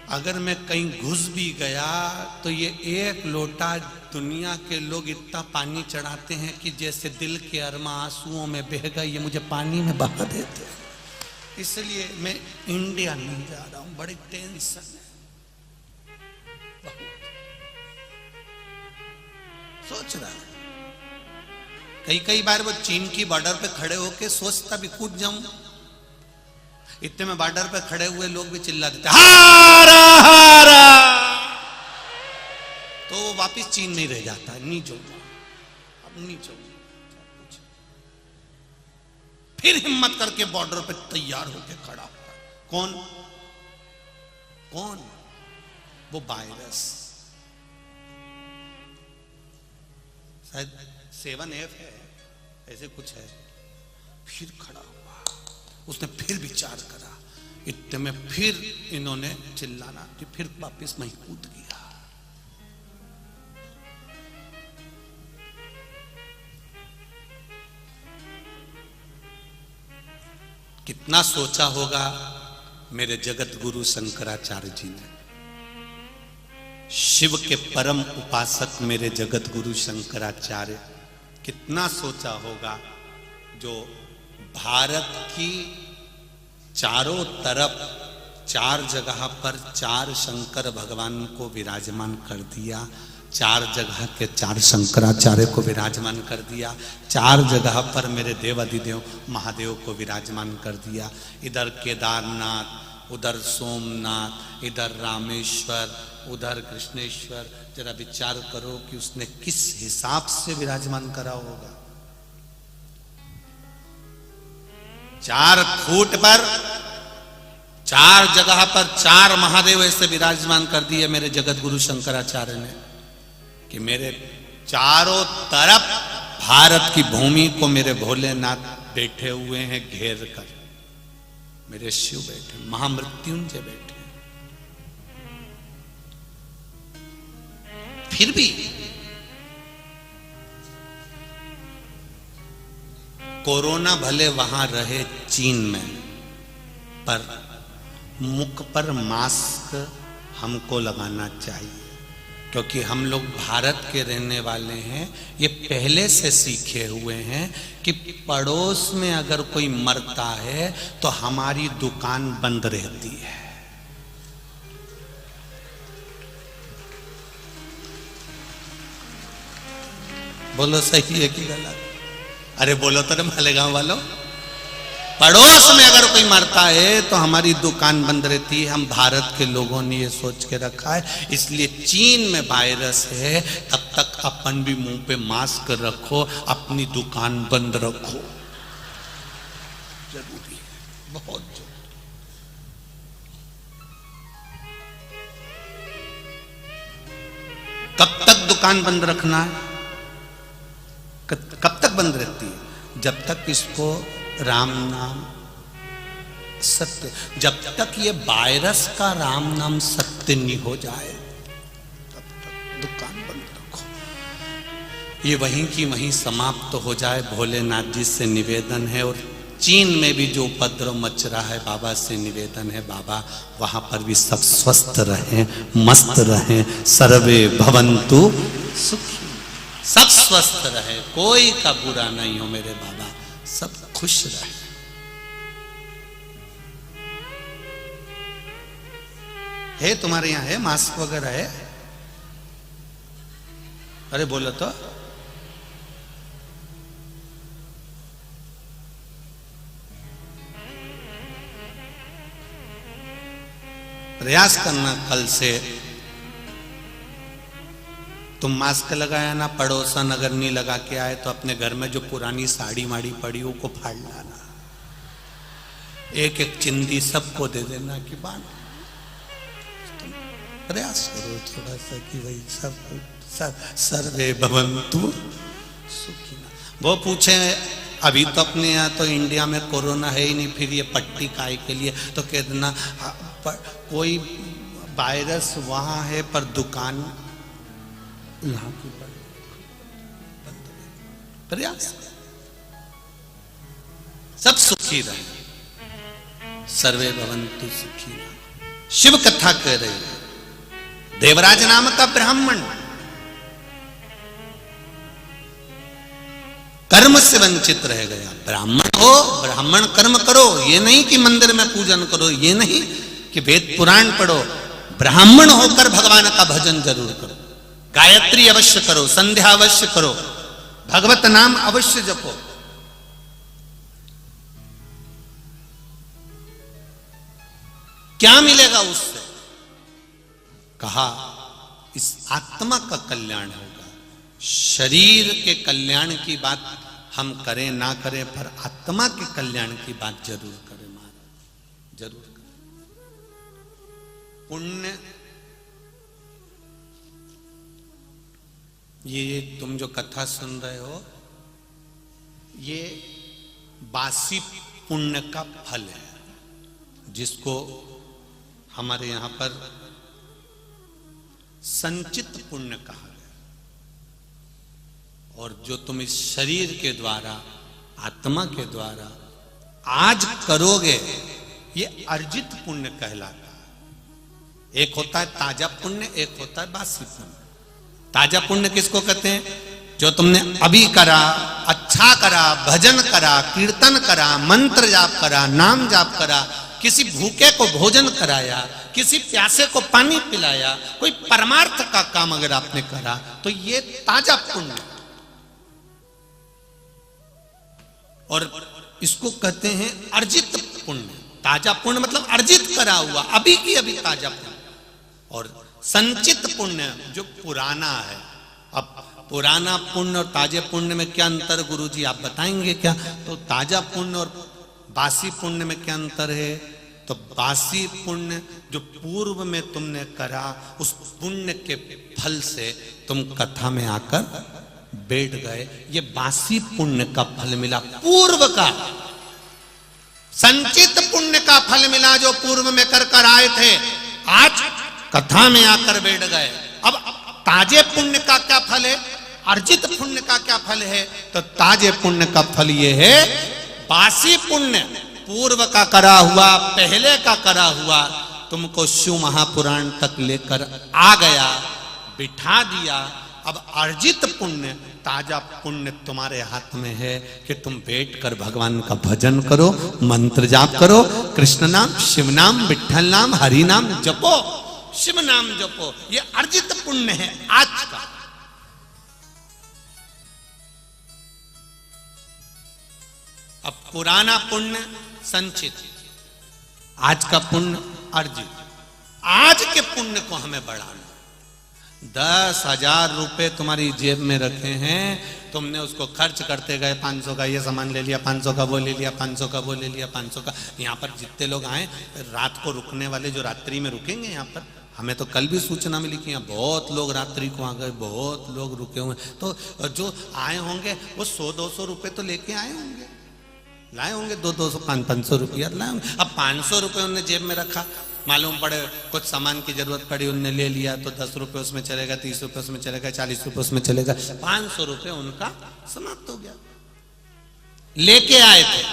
अगर मैं कहीं घुस भी गया तो ये एक लोटा दुनिया के लोग इतना पानी चढ़ाते हैं कि जैसे दिल के अरमा आंसुओं में बह गए, ये मुझे पानी में बहा देते हैं। इसलिए मैं इंडिया नहीं जा रहा हूं, बड़ी टेंशन है, सोच रहा है। कई बार वो चीन की बॉर्डर पे खड़े होके सोचता भी कूद जाऊं, इतने में बॉर्डर पे खड़े हुए लोग भी चिल्ला देते हारा हारा, तो वो वापिस चीन में रह जाता है, नहीं जाऊंगा अब नहीं जाऊंगा। फिर हिम्मत करके बॉर्डर पे तैयार होके खड़ा होता। कौन कौन? वो वायरस, शायद 7F है, ऐसे कुछ है। फिर खड़ा हुआ, उसने फिर विचार करा, इतने में फिर इन्होंने चिल्लाना कि फिर वापिस वहीं कूद गया। कितना सोचा होगा मेरे जगत गुरु शंकराचार्य जी ने, शिव के परम उपासक मेरे जगत गुरु शंकराचार्य, कितना सोचा होगा जो भारत की चारों तरफ 4 जगह पर 4 शंकर भगवान को विराजमान कर दिया, 4 जगह के 4 शंकराचार्य को विराजमान कर दिया, 4 जगह पर मेरे देवाधिदेव महादेव को विराजमान कर दिया। इधर केदारनाथ, उधर सोमनाथ, इधर रामेश्वर, उधर कृष्णेश्वर। जरा विचार करो कि उसने किस हिसाब से विराजमान करा होगा। 4 फुट पर 4 जगह पर 4 महादेव ऐसे विराजमान कर दिए मेरे जगत गुरु शंकराचार्य ने कि मेरे चारों तरफ भारत की भूमि को मेरे भोलेनाथ बैठे हुए हैं घेर कर, मेरे शिव बैठे, महामृत्युंजय बैठे। फिर भी कोरोना भले वहां रहे चीन में, पर मुख पर मास्क हमको लगाना चाहिए, क्योंकि हम लोग भारत के रहने वाले हैं। ये पहले से सीखे हुए हैं कि पड़ोस में अगर कोई मरता है तो हमारी दुकान बंद रहती है। बोलो सही है कि गलत? अरे बोलो तो मालेगांव वालों, पड़ोस में अगर कोई मरता है तो हमारी दुकान बंद रहती है। हम भारत के लोगों ने ये सोच के रखा है। इसलिए चीन में वायरस है, तब तक अपन भी मुंह पे मास्क रखो, अपनी दुकान बंद रखो, जरूरी है, बहुत जरूरी। कब तक दुकान बंद रखना है? कब तक बंद रहती है? जब तक इसको राम नाम सत्य, जब तक ये वायरस का राम नाम सत्य नहीं हो जाए तब तक दुकान बंद रखो। ये वहीं की वहीं समाप्त हो जाए, भोलेनाथ जी से निवेदन है। और चीन में भी जो उपद्रव मच रहा है, बाबा से निवेदन है, बाबा वहां पर भी सब स्वस्थ रहें, मस्त रहें, सर्वे भवन्तु सुखी, सब स्वस्थ रहे, कोई का बुरा नहीं हो मेरे बाबा, सब खुश रहे। है तुम्हारे यहां है मास्क वगैरह है? अरे बोलो तो। प्रयास करना कल से तुम मास्क लगाया ना, पड़ोसन अगर नहीं लगा के आए तो अपने घर में जो पुरानी साड़ी माड़ी पड़ी हो को फाड़ लाना, एक एक चिंदी सबको दे देना कि बात। प्रयास करो थोड़ा सा कि भाई सब सर्वे भवन्तु सुखिनः। वो पूछे अभी तो अपने यहाँ तो इंडिया में कोरोना है ही नहीं, फिर ये पट्टी काय के लिए, तो कह देना कोई वायरस वहां है पर दुकान यहाँ की प्रयास, सब सुखी रहे, सर्वे भवन्तु सुखिनः। शिव कथा कह रही है, देवराज नाम का ब्राह्मण कर्म से वंचित रह गया। ब्राह्मण हो, ब्राह्मण कर्म करो, ये नहीं कि मंदिर में पूजन करो, ये नहीं कि वेद पुराण पढ़ो, ब्राह्मण होकर भगवान का भजन जरूर करो, गायत्री अवश्य करो, संध्या अवश्य करो, भगवत नाम अवश्य जपो। क्या मिलेगा उससे? कहा इस आत्मा का कल्याण होगा। शरीर के कल्याण की बात हम करें ना करें, पर आत्मा के कल्याण की बात जरूर करें महाराज, जरूर करें। पुण्य, ये तुम जो कथा सुन रहे हो, ये बासी पुण्य का फल है, जिसको हमारे यहां पर संचित पुण्य कहा गया। और जो तुम इस शरीर के द्वारा, आत्मा के द्वारा आज करोगे, ये अर्जित पुण्य कहलाता है। एक होता है ताजा पुण्य, एक होता है बासी पुण्य। ताजा पुण्य किसको कहते हैं? जो तुमने अभी करा, अच्छा करा, भजन करा, कीर्तन करा, मंत्र जाप करा, नाम जाप करा, किसी भूखे को भोजन कराया, किसी प्यासे को पानी पिलाया, कोई परमार्थ का काम अगर आपने करा, तो ये ताजा पुण्य। और इसको कहते हैं अर्जित पुण्य। ताजा पुण्य मतलब अर्जित करा हुआ, अभी की अभी ताजा पुण्य। और संचित पुण्य जो पुराना है। अब पुराना पुण्य और ताजे पुण्य में क्या अंतर गुरुजी आप बताएंगे क्या? तो ताजा पुण्य और बासी पुण्य में क्या अंतर है? तो बासी पुण्य जो पूर्व में तुमने करा, उस पुण्य के फल से तुम कथा में आकर बैठ गए, ये बासी पुण्य का फल मिला। पूर्व का संचित पुण्य का फल मिला जो पूर्व में कर आए थे, आज कथा में आकर बैठ गए। अब ताजे पुण्य का क्या फल है, अर्जित पुण्य का क्या फल है? तो ताजे पुण्य का फल ये है, बासी पुण्य पूर्व का करा हुआ, पहले का करा हुआ तुमको शिव महापुराण तक लेकर आ गया, बिठा दिया। अब अर्जित पुण्य, ताजा पुण्य तुम्हारे हाथ में है कि तुम बैठकर भगवान का भजन करो, मंत्र जाप करो, कृष्ण नाम, शिव नाम, विठ्ठल नाम, हरि नाम जपो, शिव नाम जपो। ये अर्जित पुण्य है आज का। अब पुराना पुण्य संचित, आज का पुण्य अर्जित। आज के पुण्य को हमें बढ़ाना। 10,000 रुपए तुम्हारी जेब में रखे हैं, तुमने उसको खर्च करते गए, 500 का ये सामान ले लिया, 500 का वो ले लिया, 500 का वो ले लिया, 500 का। यहाँ पर जितने लोग आए, रात को रुकने वाले जो रात्रि में रुकेंगे यहाँ पर, हमें तो कल भी सूचना मिली कि यहाँ बहुत लोग रात्रि को आ गए, बहुत लोग रुके हुए। तो जो आए होंगे वो 100-200 रुपए तो लेके आए होंगे, लाए होंगे 200-500 रुपया लाए होंगे। अब 500 रुपये उन्होंने जेब में रखा, मालूम पड़े कुछ सामान की जरूरत पड़ी, उनने ले लिया, तो 10 रुपये उसमें चलेगा, 30 रुपये उसमें चलेगा, 40 रुपये उसमें चलेगा, 500 रुपये उनका समाप्त हो गया। लेके आए थे,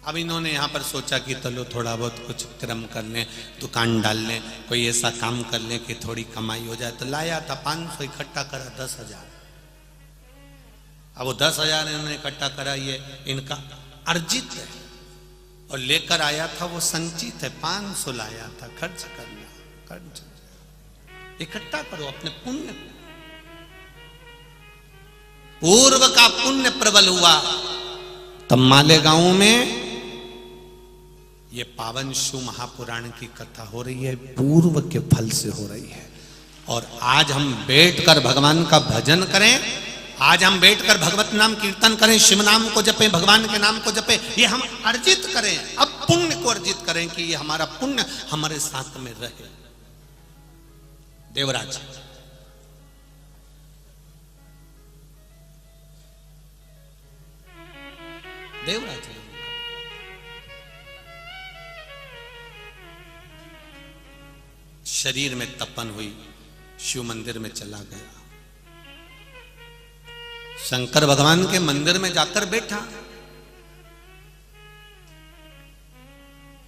अब इन्होंने यहाँ पर सोचा कि चलो थोड़ा बहुत कुछ क्रम कर लें, दुकान डाल लें, कोई ऐसा काम कर लें कि थोड़ी कमाई हो जाए। तो लाया था 500 इकट्ठा करा 10,000। अब वो 10,000 इन्होंने इकट्ठा करा, ये इनका अर्जित है, और लेकर आया था वो संचित है। 500 लाया था, खर्च करना, खर्च इकट्ठा करो अपने पुण्य को। पूर्व का पुण्य प्रबल हुआ तब मालेगांव में ये पावन शिव महापुराण की कथा हो रही है, पूर्व के फल से हो रही है। और आज हम बैठकर भगवान का भजन करें, आज हम बैठकर भगवत नाम कीर्तन करें, शिव नाम को जपें, भगवान के नाम को जपें, ये हम अर्जित करें, अब पुण्य को अर्जित करें कि ये हमारा पुण्य हमारे साथ में रहे। देवराज देवराज शरीर में तपन हुई, शिव मंदिर में चला गया, शंकर भगवान के मंदिर में जाकर बैठा।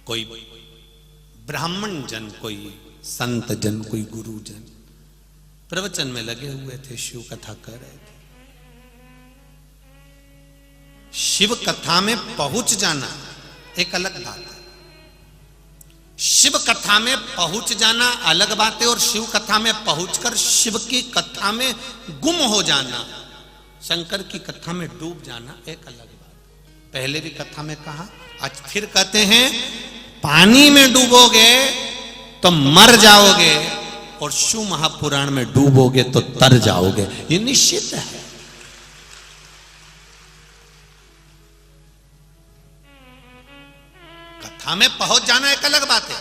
कोई ब्राह्मण जन, कोई संत जन, कोई गुरु जन प्रवचन में लगे हुए थे, शिव कथा कर रहे थे। शिव कथा में पहुंच जाना एक अलग बात है, शिव कथा में पहुंच जाना अलग बात है, और शिव कथा में पहुंचकर शिव की कथा में गुम हो जाना, शंकर की कथा में डूब जाना एक अलग बात। पहले भी कथा में कहा, आज फिर कहते हैं, पानी में डूबोगे तो मर जाओगे, और शिव महापुराण में डूबोगे तो तर जाओगे, ये निश्चित है। कथा में पहुंच जाना एक अलग बात है,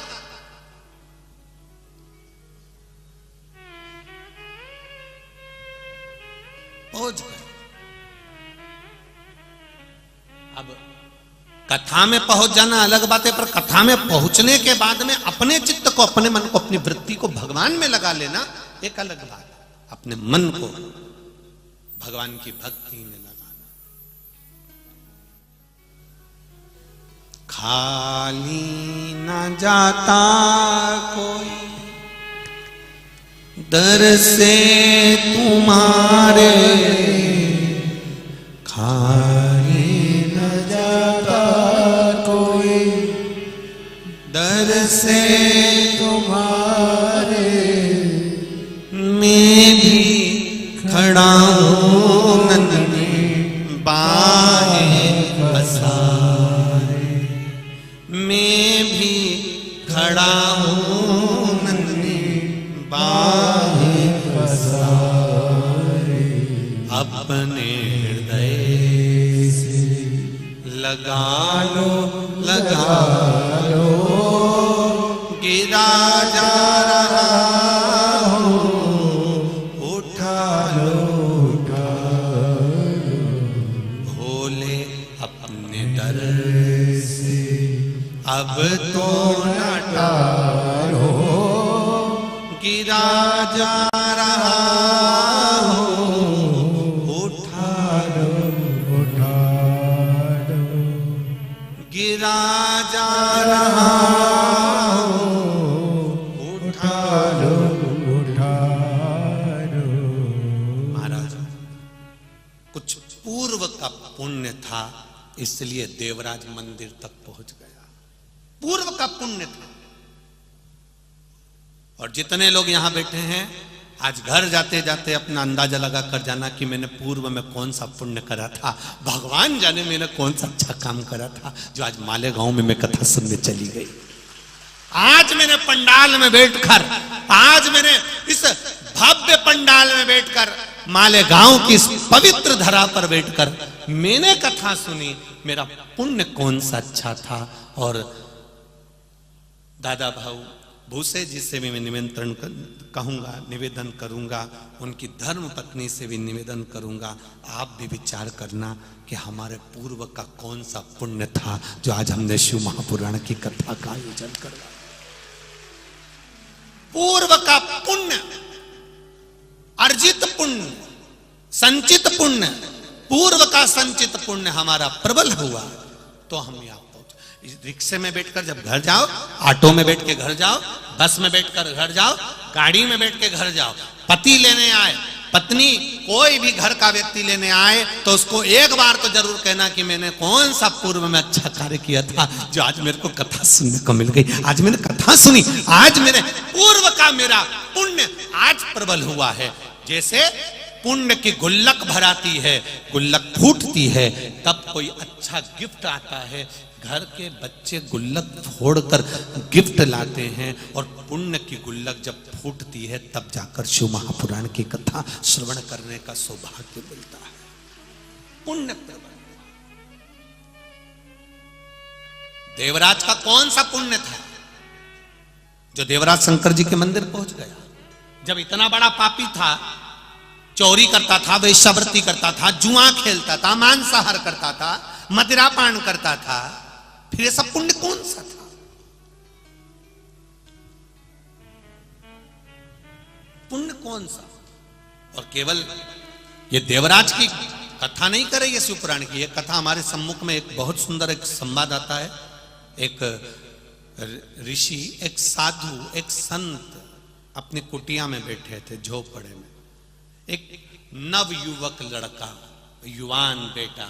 पहुंच गए। अब कथा में पहुंच जाना अलग बात है, पर कथा में पहुंचने के बाद में अपने चित्त को, अपने मन को, अपनी वृत्ति को भगवान में लगा लेना एक अलग बात है। अपने मन को भगवान की भक्ति में लगाना। खाली न जाता कोई दर से तुम्हारे, खाली न जाता कोई दर से तुम्हारे, मैं भी खड़ा हूं नन्ही बाहें पसारे, मैं भी खड़ा हूं नन्ही बाहें पसारे, अपने हृदय से लगा लो, लगा लो, गिरा जा रहा हूं, उठा लो, उठा लो, भोले अपने दर से अब तो न टालो, गिरा जा रहा हूं, उठा लो, उठा लो, गिरा जा रहा हूं, उठा लो, उठा लो। महाराज, कुछ पूर्व का पुण्य था, इसलिए देवराज मंदिर तक पहुंच गया। पूर्व का पुण्य था। और जितने लोग यहां बैठे हैं, आज घर जाते जाते अपना अंदाजा लगा कर जाना कि मैंने पूर्व में कौन सा पुण्य करा था, भगवान जाने मैंने कौन सा अच्छा काम करा था, जो आज मालेगांव में मैं कथा सुनने चली गई। आज मैंने पंडाल में बैठकर, आज मैंने इस भव्य पंडाल में बैठकर, मालेगांव की इस पवित्र धरा पर बैठकर मैंने कथा सुनी, मेरा पुण्य कौन सा अच्छा था। और दादा भाऊ भूसे जी से भी मैं निमंत्रण कहूंगा, निवेदन करूंगा, उनकी धर्म पत्नी से भी निवेदन करूंगा, आप भी विचार करना कि हमारे पूर्व का कौन सा पुण्य था जो आज हमने शिव महापुराण की कथा का आयोजन करवाया। पूर्व का पुण्य, अर्जित पुण्य, संचित पुण्य, पूर्व का संचित पुण्य हमारा प्रबल हुआ तो हम यहां पहुंचे। रिक्शे में बैठकर जब घर जाओ, ऑटो में बैठ के घर जाओ, बस में बैठकर घर जाओ, गाड़ी में बैठ के घर जाओ, पति लेने आए, पत्नी, कोई भी घर का व्यक्ति लेने आए तो उसको एक बार तो जरूर कहना कि मैंने कौन सा पूर्व में अच्छा कार्य किया था जो आज मेरे को कथा सुनने को मिल गई। आज मैंने कथा सुनी, आज मेरे पूर्व का मेरा पुण्य आज प्रबल हुआ है। जैसे पुण्य की गुल्लक भराती है, गुल्लक फूटती है, तब कोई अच्छा गिफ्ट आता है। घर के बच्चे गुल्लक फोड़कर गिफ्ट लाते हैं और पुण्य की गुल्लक जब फूटती है तब जाकर शिव महापुराण की कथा श्रवण करने का सौभाग्य मिलता है। पुण्य प्रबल। देवराज का कौन सा पुण्य था जो देवराज शंकर जी के मंदिर पहुंच गया? जब इतना बड़ा पापी था, चोरी करता था, वेश्यावृत्ति करता था, जुआ खेलता था, मांसाहार करता था, मदिरापान करता था, फिर ये सब पुण्य कौन सा था? पुण्य कौन सा? और केवल ये देवराज की कथा नहीं कर रही है शिव पुराण की, ये कथा हमारे सम्मुख में एक बहुत सुंदर एक संवाद आता है। एक ऋषि, एक साधु, एक संत अपनी कुटिया में बैठे थे, झोपड़े में। एक नव युवक लड़का, युवान बेटा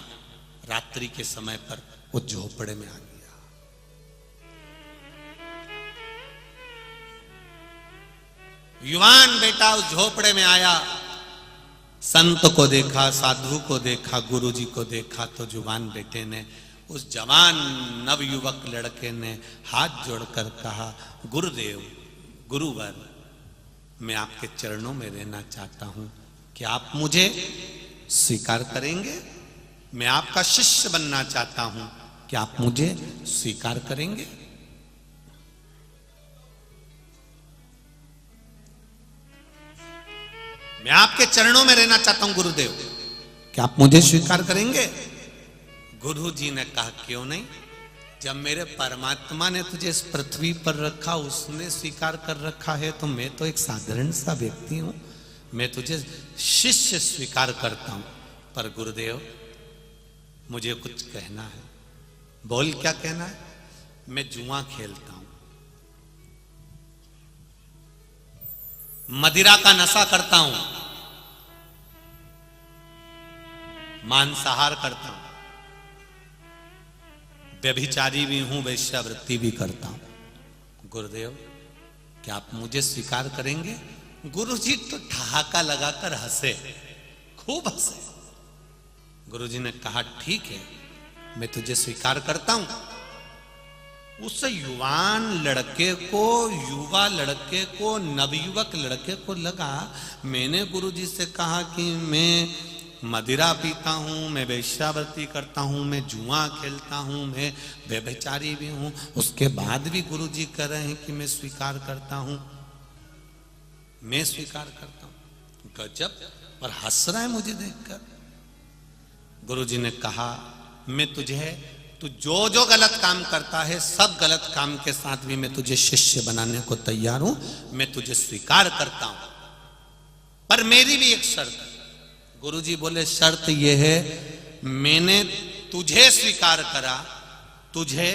रात्रि के समय पर वो झोपड़े में आ गया। युवान बेटा उस झोपड़े में आया, संत को देखा, साधु को देखा, गुरुजी को देखा, तो जुवान बेटे ने, उस जवान नवयुवक लड़के ने हाथ जोड़कर कहा, गुरुदेव, गुरुवर, मैं आपके चरणों में रहना चाहता हूं, क्या आप मुझे स्वीकार करेंगे? मैं आपका शिष्य बनना चाहता हूं, क्या आप मुझे स्वीकार करेंगे? मैं आपके चरणों में रहना चाहता हूं गुरुदेव, क्या आप मुझे स्वीकार करेंगे? गुरु जी ने कहा, क्यों नहीं, जब मेरे परमात्मा ने तुझे इस पृथ्वी पर रखा, उसने स्वीकार कर रखा है, तो मैं तो एक साधारण सा व्यक्ति हूं, मैं तुझे शिष्य स्वीकार करता हूं। पर गुरुदेव, मुझे कुछ कहना है। बोल, क्या कहना है? मैं जुआ खेलता हूं, मदिरा का नशा करता हूं, मांसाहार करता हूं, व्यभिचारी भी हूं, वेश्यावृत्ति भी करता हूं। गुरुदेव, क्या आप मुझे स्वीकार करेंगे? गुरुजी तो ठहाका लगाकर हंसे, खूब हंसे। गुरुजी ने कहा, ठीक है, मैं तुझे स्वीकार करता हूं। उस युवान लड़के को, युवा लड़के को, नवयुवक लड़के को लगा, मैंने गुरुजी से कहा कि मैं मदिरा पीता हूं, मैं वेश्यावृत्ति करता हूं, मैं जुआ खेलता हूं, मैं व्यभिचारी भी हूं, उसके बाद भी गुरुजी कह रहे हैं कि मैं स्वीकार करता हूं, मैं स्वीकार करता हूं। गजब, पर हंस रहा है मुझे देखकर। गुरुजी ने कहा, मैं तुझे, तू जो जो गलत काम करता है, सब गलत काम के साथ भी मैं तुझे शिष्य बनाने को तैयार हूं, मैं तुझे स्वीकार करता हूं, पर मेरी भी एक शर्त है। गुरुजी बोले, शर्त यह है, मैंने तुझे स्वीकार करा, तुझे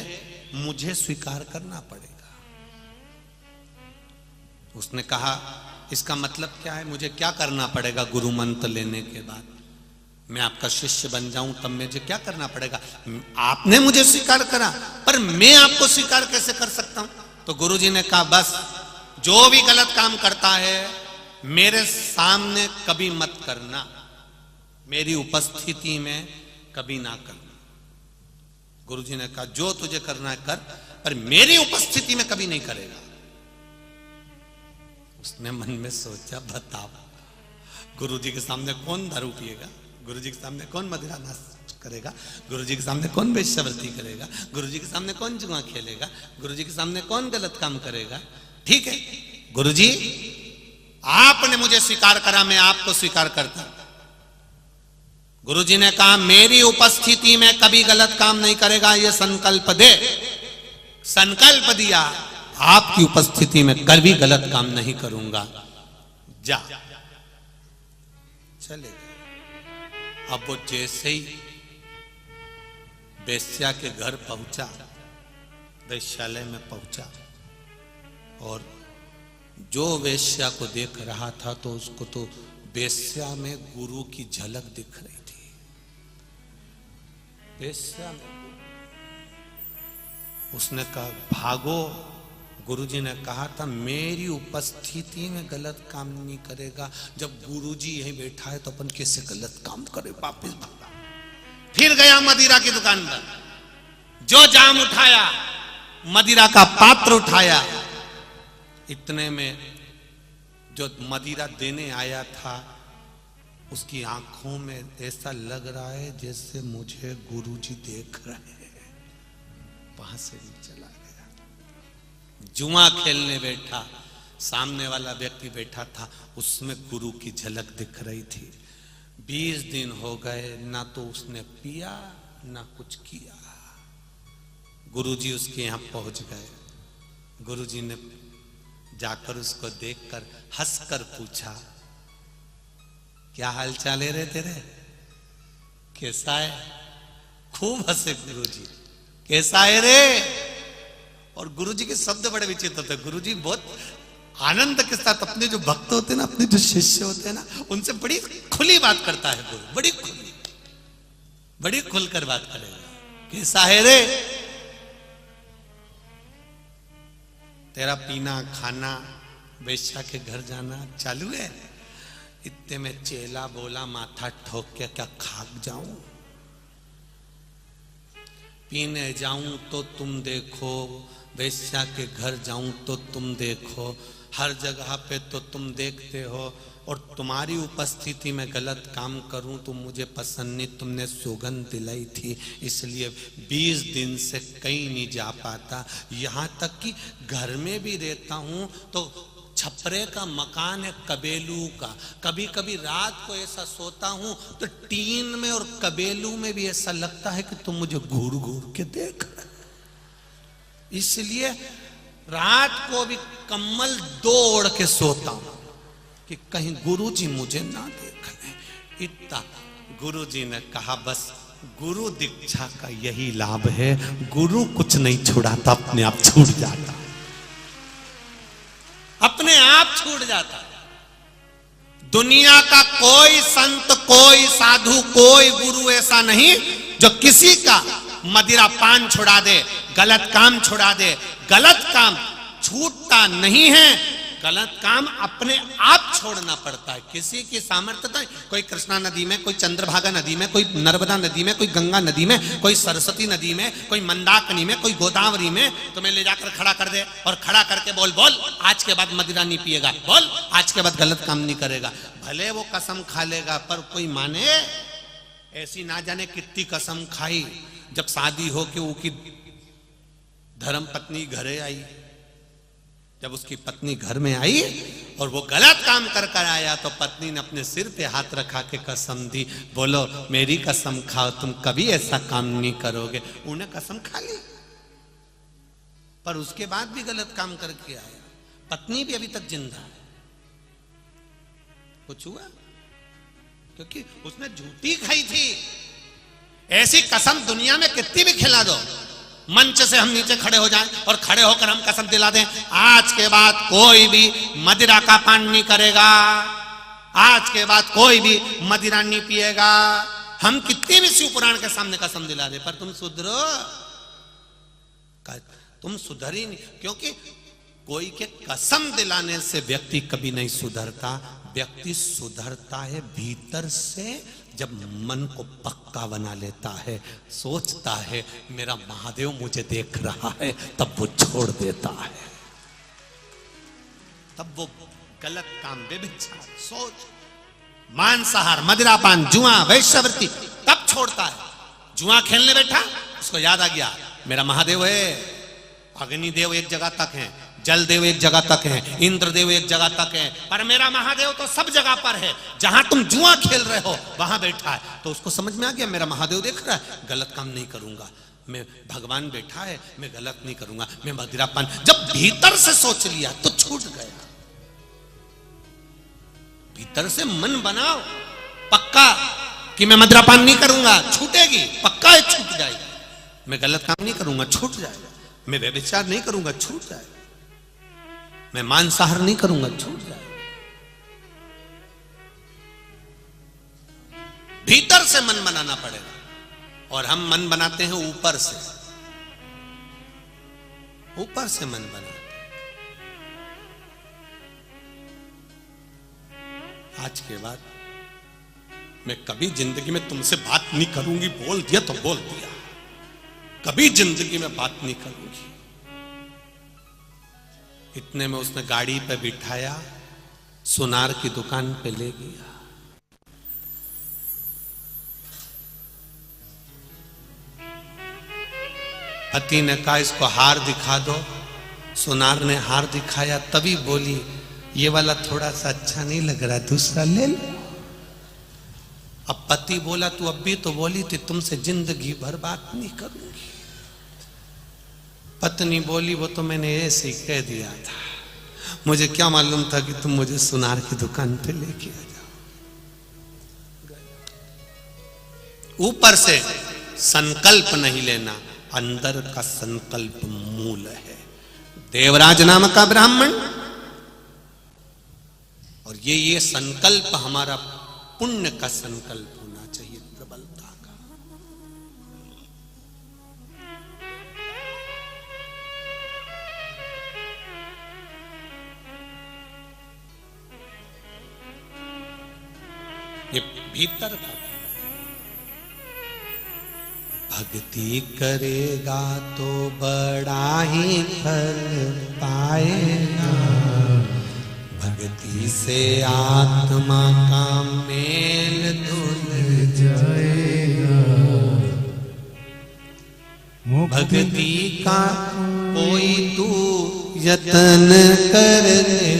मुझे स्वीकार करना पड़ेगा। उसने कहा, इसका मतलब क्या है? मुझे क्या करना पड़ेगा? गुरु मंत्र लेने के बाद मैं आपका शिष्य बन जाऊं, तब मुझे क्या करना पड़ेगा? आपने मुझे स्वीकार करा, पर मैं आपको स्वीकार कैसे कर सकता हूं? तो गुरुजी ने कहा, बस जो भी गलत काम करता है मेरे सामने कभी मत करना, मेरी उपस्थिति में कभी ना करना। गुरुजी ने कहा, जो तुझे करना है कर, पर मेरी उपस्थिति में कभी नहीं करेगा। उसने मन में सोचा, बताओ, गुरुजी के सामने कौन दारू पिएगा? गुरुजी के सामने कौन मदिरा नाश करेगा? गुरुजी के सामने कौन वेश्यावृत्ति करेगा? गुरुजी के सामने कौन जुआ खेलेगा? गुरुजी के सामने कौन गलत काम करेगा? ठीक है गुरुजी, आपने मुझे स्वीकार करा, मैं आपको स्वीकार करता हूं। गुरुजी ने कहा, मेरी उपस्थिति में कभी गलत काम नहीं करेगा, ये संकल्प दे। संकल्प दिया, आपकी उपस्थिति में कभी गलत काम नहीं करूंगा, जा। चले गए। अब वो जैसे ही वेश्या के घर पहुंचा, वेश्यालय में पहुंचा और जो वेश्या को देख रहा था तो उसको तो वेश्या में गुरु की झलक दिख रही थी। वेश्या में उसने कहा भागो। गुरुजी ने कहा था मेरी उपस्थिति में गलत काम नहीं करेगा। जब गुरुजी यहीं बैठा है तो अपन कैसे गलत काम करे। वापिस भागा। फिर गया मदिरा की दुकान पर, जो जाम उठाया, मदिरा का पात्र उठाया। इतने में जो मदिरा देने आया था उसकी आंखों में ऐसा लग रहा है जैसे मुझे गुरुजी देख रहे हैं। वहां से भी चला गया। जुआ खेलने बैठा, सामने वाला व्यक्ति बैठा था, उसमें गुरु की झलक दिख रही थी। 20 दिन हो गए, ना तो उसने पिया ना कुछ किया। गुरुजी उसके यहां पहुंच गए। गुरुजी ने जाकर उसको देखकर हंसकर पूछा, क्या हाल चाल है रे तेरे, कैसा है? खूब हंसे गुरुजी, कैसा है रे? और गुरुजी के शब्द बड़े विचित्र थे। गुरुजी बहुत आनंद के साथ अपने जो भक्त होते हैं ना, अपने जो शिष्य होते हैं ना, उनसे बड़ी खुली बात करता है गुरु। बड़ी खुलकर बात करेगा। कैसा है रे? तेरा पीना खाना, वेश्या के घर जाना चालू है? इतने में चेला बोला माथा ठोक के, क्या खाक जाऊं? पीने जाऊं तो तुम देखो, वेश्या के घर जाऊं तो तुम देखो, हर जगह पे तो तुम देखते हो, और तुम्हारी उपस्थिति में गलत काम करूं तो मुझे पसंद नहीं। तुमने सौगंध दिलाई थी, इसलिए 20 दिन से कहीं नहीं जा पाता। यहाँ तक कि घर में भी रहता हूं तो छपरे का मकान है कबेलू का। कभी कभी रात को ऐसा सोता हूं तो टीन में और कबेलू में भी ऐसा लगता है कि तुम मुझे घूर घूर के देख रहे। इसलिए रात को भी कम्बल 2 ओढ़ के सोता हूं कि कहीं गुरुजी मुझे ना देख ले। इतना गुरुजी ने कहा, बस गुरु दीक्षा का यही लाभ है, गुरु कुछ नहीं छुड़ाता, अपने आप छूट जाता, अपने आप छूट जाता। दुनिया का कोई संत, कोई साधु, कोई गुरु ऐसा नहीं जो किसी का मदिरा पान छुड़ा दे, गलत काम छुड़ा दे। गलत काम छूटता नहीं है, गलत काम अपने आप छोड़ना पड़ता है। किसी की सामर्थ्य नहीं। कोई कृष्णा नदी में, कोई चंद्रभागा नदी में, कोई नर्मदा नदी में, कोई गंगा नदी में, कोई सरस्वती नदी में, कोई मंदाकिनी में, कोई गोदावरी में तुम्हें ले जाकर खड़ा कर दे और खड़ा करके बोल आज के बाद मदिरा नहीं पिएगा, बोल आज के बाद गलत काम नहीं करेगा। भले वो कसम खा लेगा पर कोई माने? ऐसी ना जाने कितनी कसम खाई। जब शादी हो के उसकी धर्म पत्नी घरे आई, जब उसकी पत्नी घर में आई और वो गलत काम कर कर आया तो पत्नी ने अपने सिर पे हाथ रखा के कसम दी, बोलो मेरी कसम खाओ तुम कभी ऐसा काम नहीं करोगे। उन्हें कसम खा ली पर उसके बाद भी गलत काम करके आया। पत्नी भी अभी तक जिंदा है। कुछ हुआ? क्योंकि उसने झूठी खाई थी। ऐसी कसम दुनिया में कितनी भी खिला दो, मंच से हम नीचे खड़े हो जाएं और खड़े होकर हम कसम दिला दें आज के बाद कोई भी मदिरा का पान नहीं करेगा, आज के बाद कोई भी मदिरा नहीं पिएगा। हम कितनी भी शिव पुराण के सामने कसम दिला दे, पर तुम सुधरो, तुम सुधर ही नहीं। क्योंकि कोई के कसम दिलाने से व्यक्ति कभी नहीं सुधरता। व्यक्ति सुधरता है भीतर से, जब मन को पक्का बना लेता है, सोचता है मेरा महादेव मुझे देख रहा है, तब वो छोड़ देता है। तब वो गलत काम, व्यभिचार, सोच, मांसाहार, मदिरापान, जुआ, वैश्यवृत्ति तब छोड़ता है। जुआ खेलने बैठा, उसको याद आ गया मेरा महादेव है। अग्निदेव एक जगह तक है, जल देव एक जगह तक है, इंद्र देव एक जगह तक है, पर मेरा महादेव तो सब जगह पर है। जहां तुम जुआ खेल रहे हो वहां बैठा है। तो उसको समझ में आ गया मेरा महादेव देख रहा है, गलत काम नहीं करूंगा, मैं भगवान बैठा है, मैं गलत नहीं करूंगा, मैं मदिरापान। जब भीतर से सोच लिया तो छूट गया। भीतर से मन बनाओ पक्का कि मैं मदिरापान नहीं करूंगा, छूटेगी, पक्का है छूट जाएगी। मैं गलत काम नहीं करूंगा, छूट जाएगा। मैं व्यभिचार नहीं करूंगा, छूट जाए। मैं मांसाहार नहीं करूंगा, छूट जाए। भीतर से मन बनाना पड़ेगा। और हम मन बनाते हैं ऊपर से, ऊपर से मन बनाते। आज के बाद मैं कभी जिंदगी में तुमसे बात नहीं करूंगी। बोल दिया तो बोल दिया, कभी जिंदगी में बात नहीं करूंगी। इतने में उसने गाड़ी पे बिठाया, सुनार की दुकान पे ले गया। पति ने कहा इसको हार दिखा दो। सुनार ने हार दिखाया, तभी बोली ये वाला थोड़ा सा अच्छा नहीं लग रहा, दूसरा ले लो। अब पति बोला तू अब भी तो बोली थी तुमसे जिंदगी भर बात नहीं करूंगी। पत्नी बोली वो तो मैंने ऐसे ही कह दिया था, मुझे क्या मालूम था कि तुम मुझे सुनार की दुकान पे लेके आ जाओ। ऊपर से संकल्प नहीं लेना, अंदर का संकल्प मूल है। देवराज नाम का ब्राह्मण, और ये संकल्प हमारा पुण्य का संकल्प होना चाहिए, प्रबलता का। ये भीतर का। भक्ति करेगा तो बड़ा ही फल पाएगा, भक्ति से आत्मा का मेल धुल जाएगा। भक्ति का कोई तू यत्न कर ले,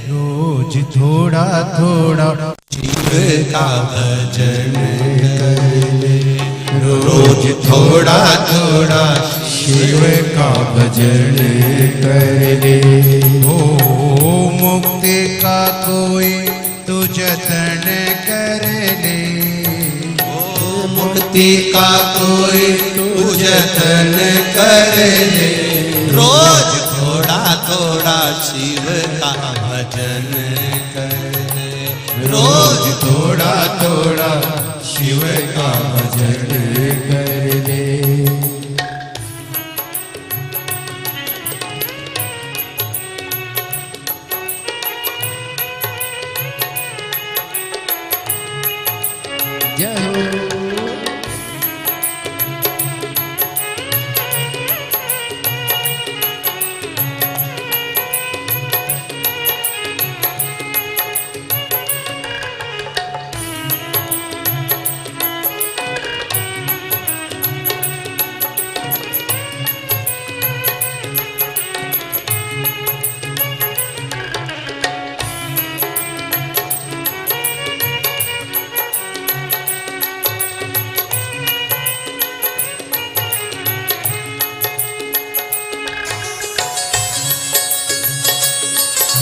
रोज थोड़ा थोड़ा शिव का भजन कर ले। रोज थोड़ा थोड़ा शिव का भजन कर ले। हो मुक्ति का कोई तू जतन कर ले, ओ मुक्ति का कोई तू जतन कर ले। रोज थोड़ा थोड़ा शिव का भजन कर ले। रोज थोड़ा थोड़ा शिव का भजन कर ले। जय हो।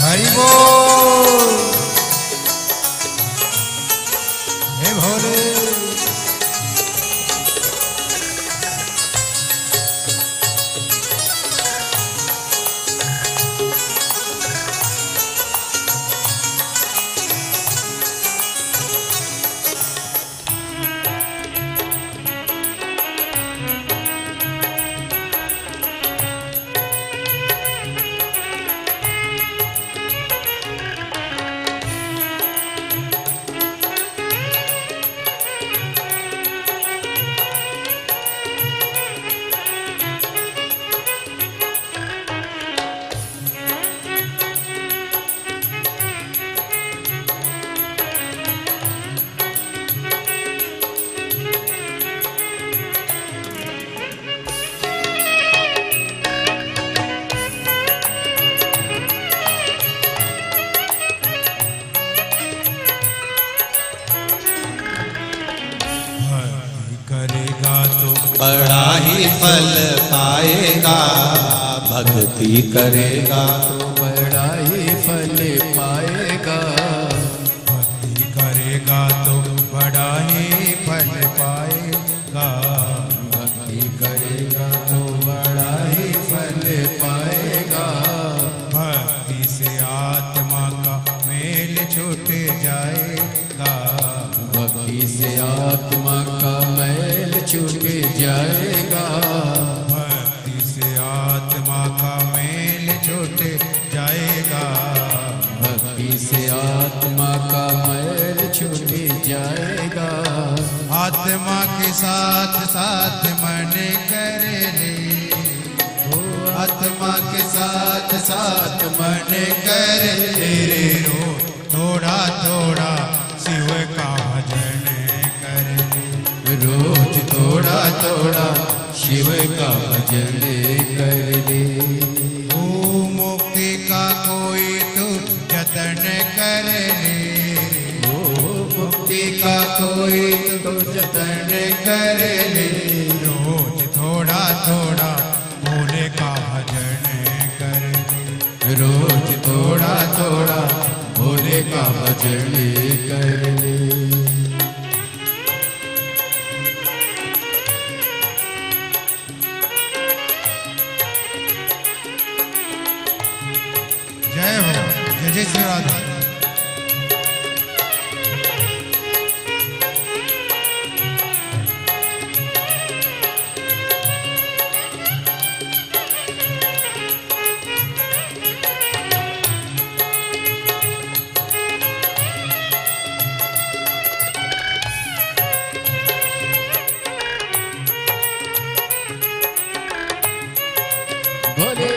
हरि बोल। हे भोले। बड़ा ही फल पाएगा, भक्ति करेगा तो बड़ा ही फल पाएगा। भक्ति करेगा तो बड़ा ही फल पाएगा। भक्ति करेगा तो बड़ा ही छूट जाएगा। भक्ति से आत्मा का मैल छूट जाएगा। भक्ति से आत्मा का मेल छूट जाएगा। भक्ति से आत्मा का मैल छूट जाएगा। आत्मा के साथ साथ मन कर ले, आत्मा के साथ साथ मन कर ले रे रो। थोड़ा थोड़ा शिव का भजन कर ले, रोज थोड़ा थोड़ा शिव का भजन कर ले। ओ मुक्ति का कोई तू जतन कर ले, ओ मुक्ति का कोई तो जतन कर ले। रोज थोड़ा थोड़ा भोले का भजन कर ले। रोज थोड़ा थोड़ा भोले का भजन कर ले। जय हो, जय जय श्री राधे। भोले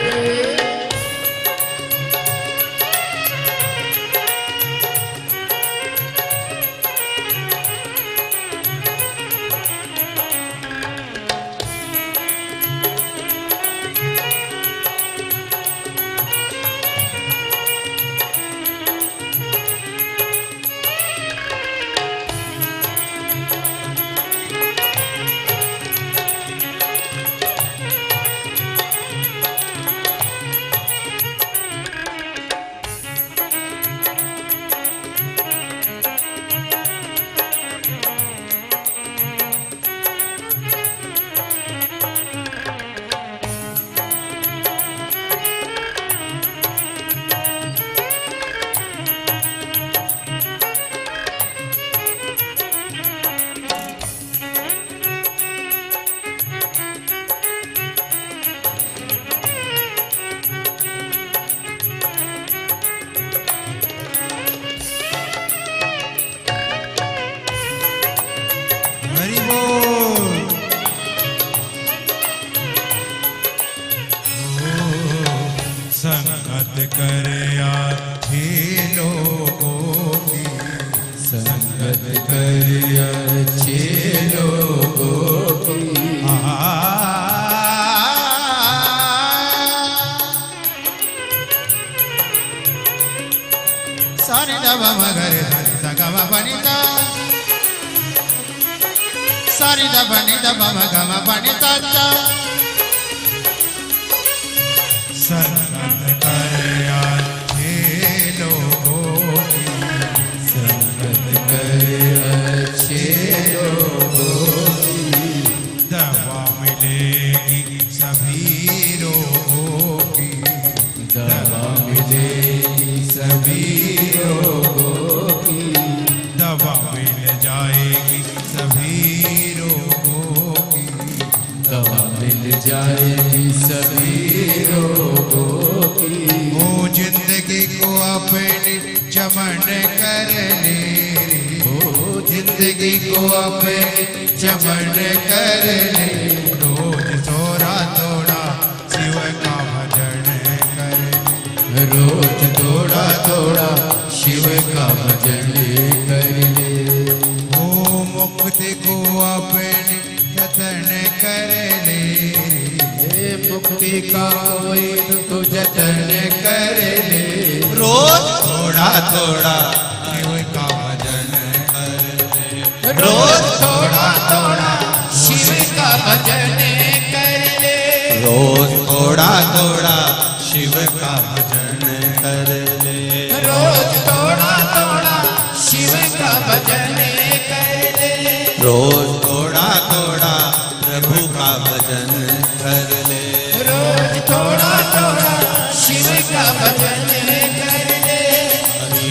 हरि बोल। संगत कर हे लोगों की, संगत कर अच्छे लोगों की। सारे डबा मगर सगम बनिता, सारी दबनी दबा मगम बनिता। संगत कर हे लोगों की, संगत कर अच्छे लोगों की। दवा मिलेगी सभी रोगों की, दवा मिलेगी सभी लोगों की। दवा मिल जाएगी सभी रोगों की। दवा मिल जाएगी सभी लोगों की। वो जिंदगी को अपनी चमन कर ले, ओ जिंदगी को अपनी चमन कर ले। रोज थोड़ा थोड़ा शिव का भजन कर ले, रोज थोड़ा थोड़ा शिव का भजन कर ले। वो मुक्ति को अपनी जतन कर ले, हे मुक्ति का कोई तो जतन कर ले। रोज थोड़ा थोड़ा शिव का भजन कर ले। रोज थोड़ा थोड़ा शिव का भजन कर ले। रोज थोड़ा थोड़ा शिव का भजन कर ले। रोज थोड़ा थोड़ा शिव का भजन कर ले। रोज थोड़ा थोड़ा प्रभु का भजन कर ले। रोज थोड़ा थोड़ा शिव का भजन कर ले। हरि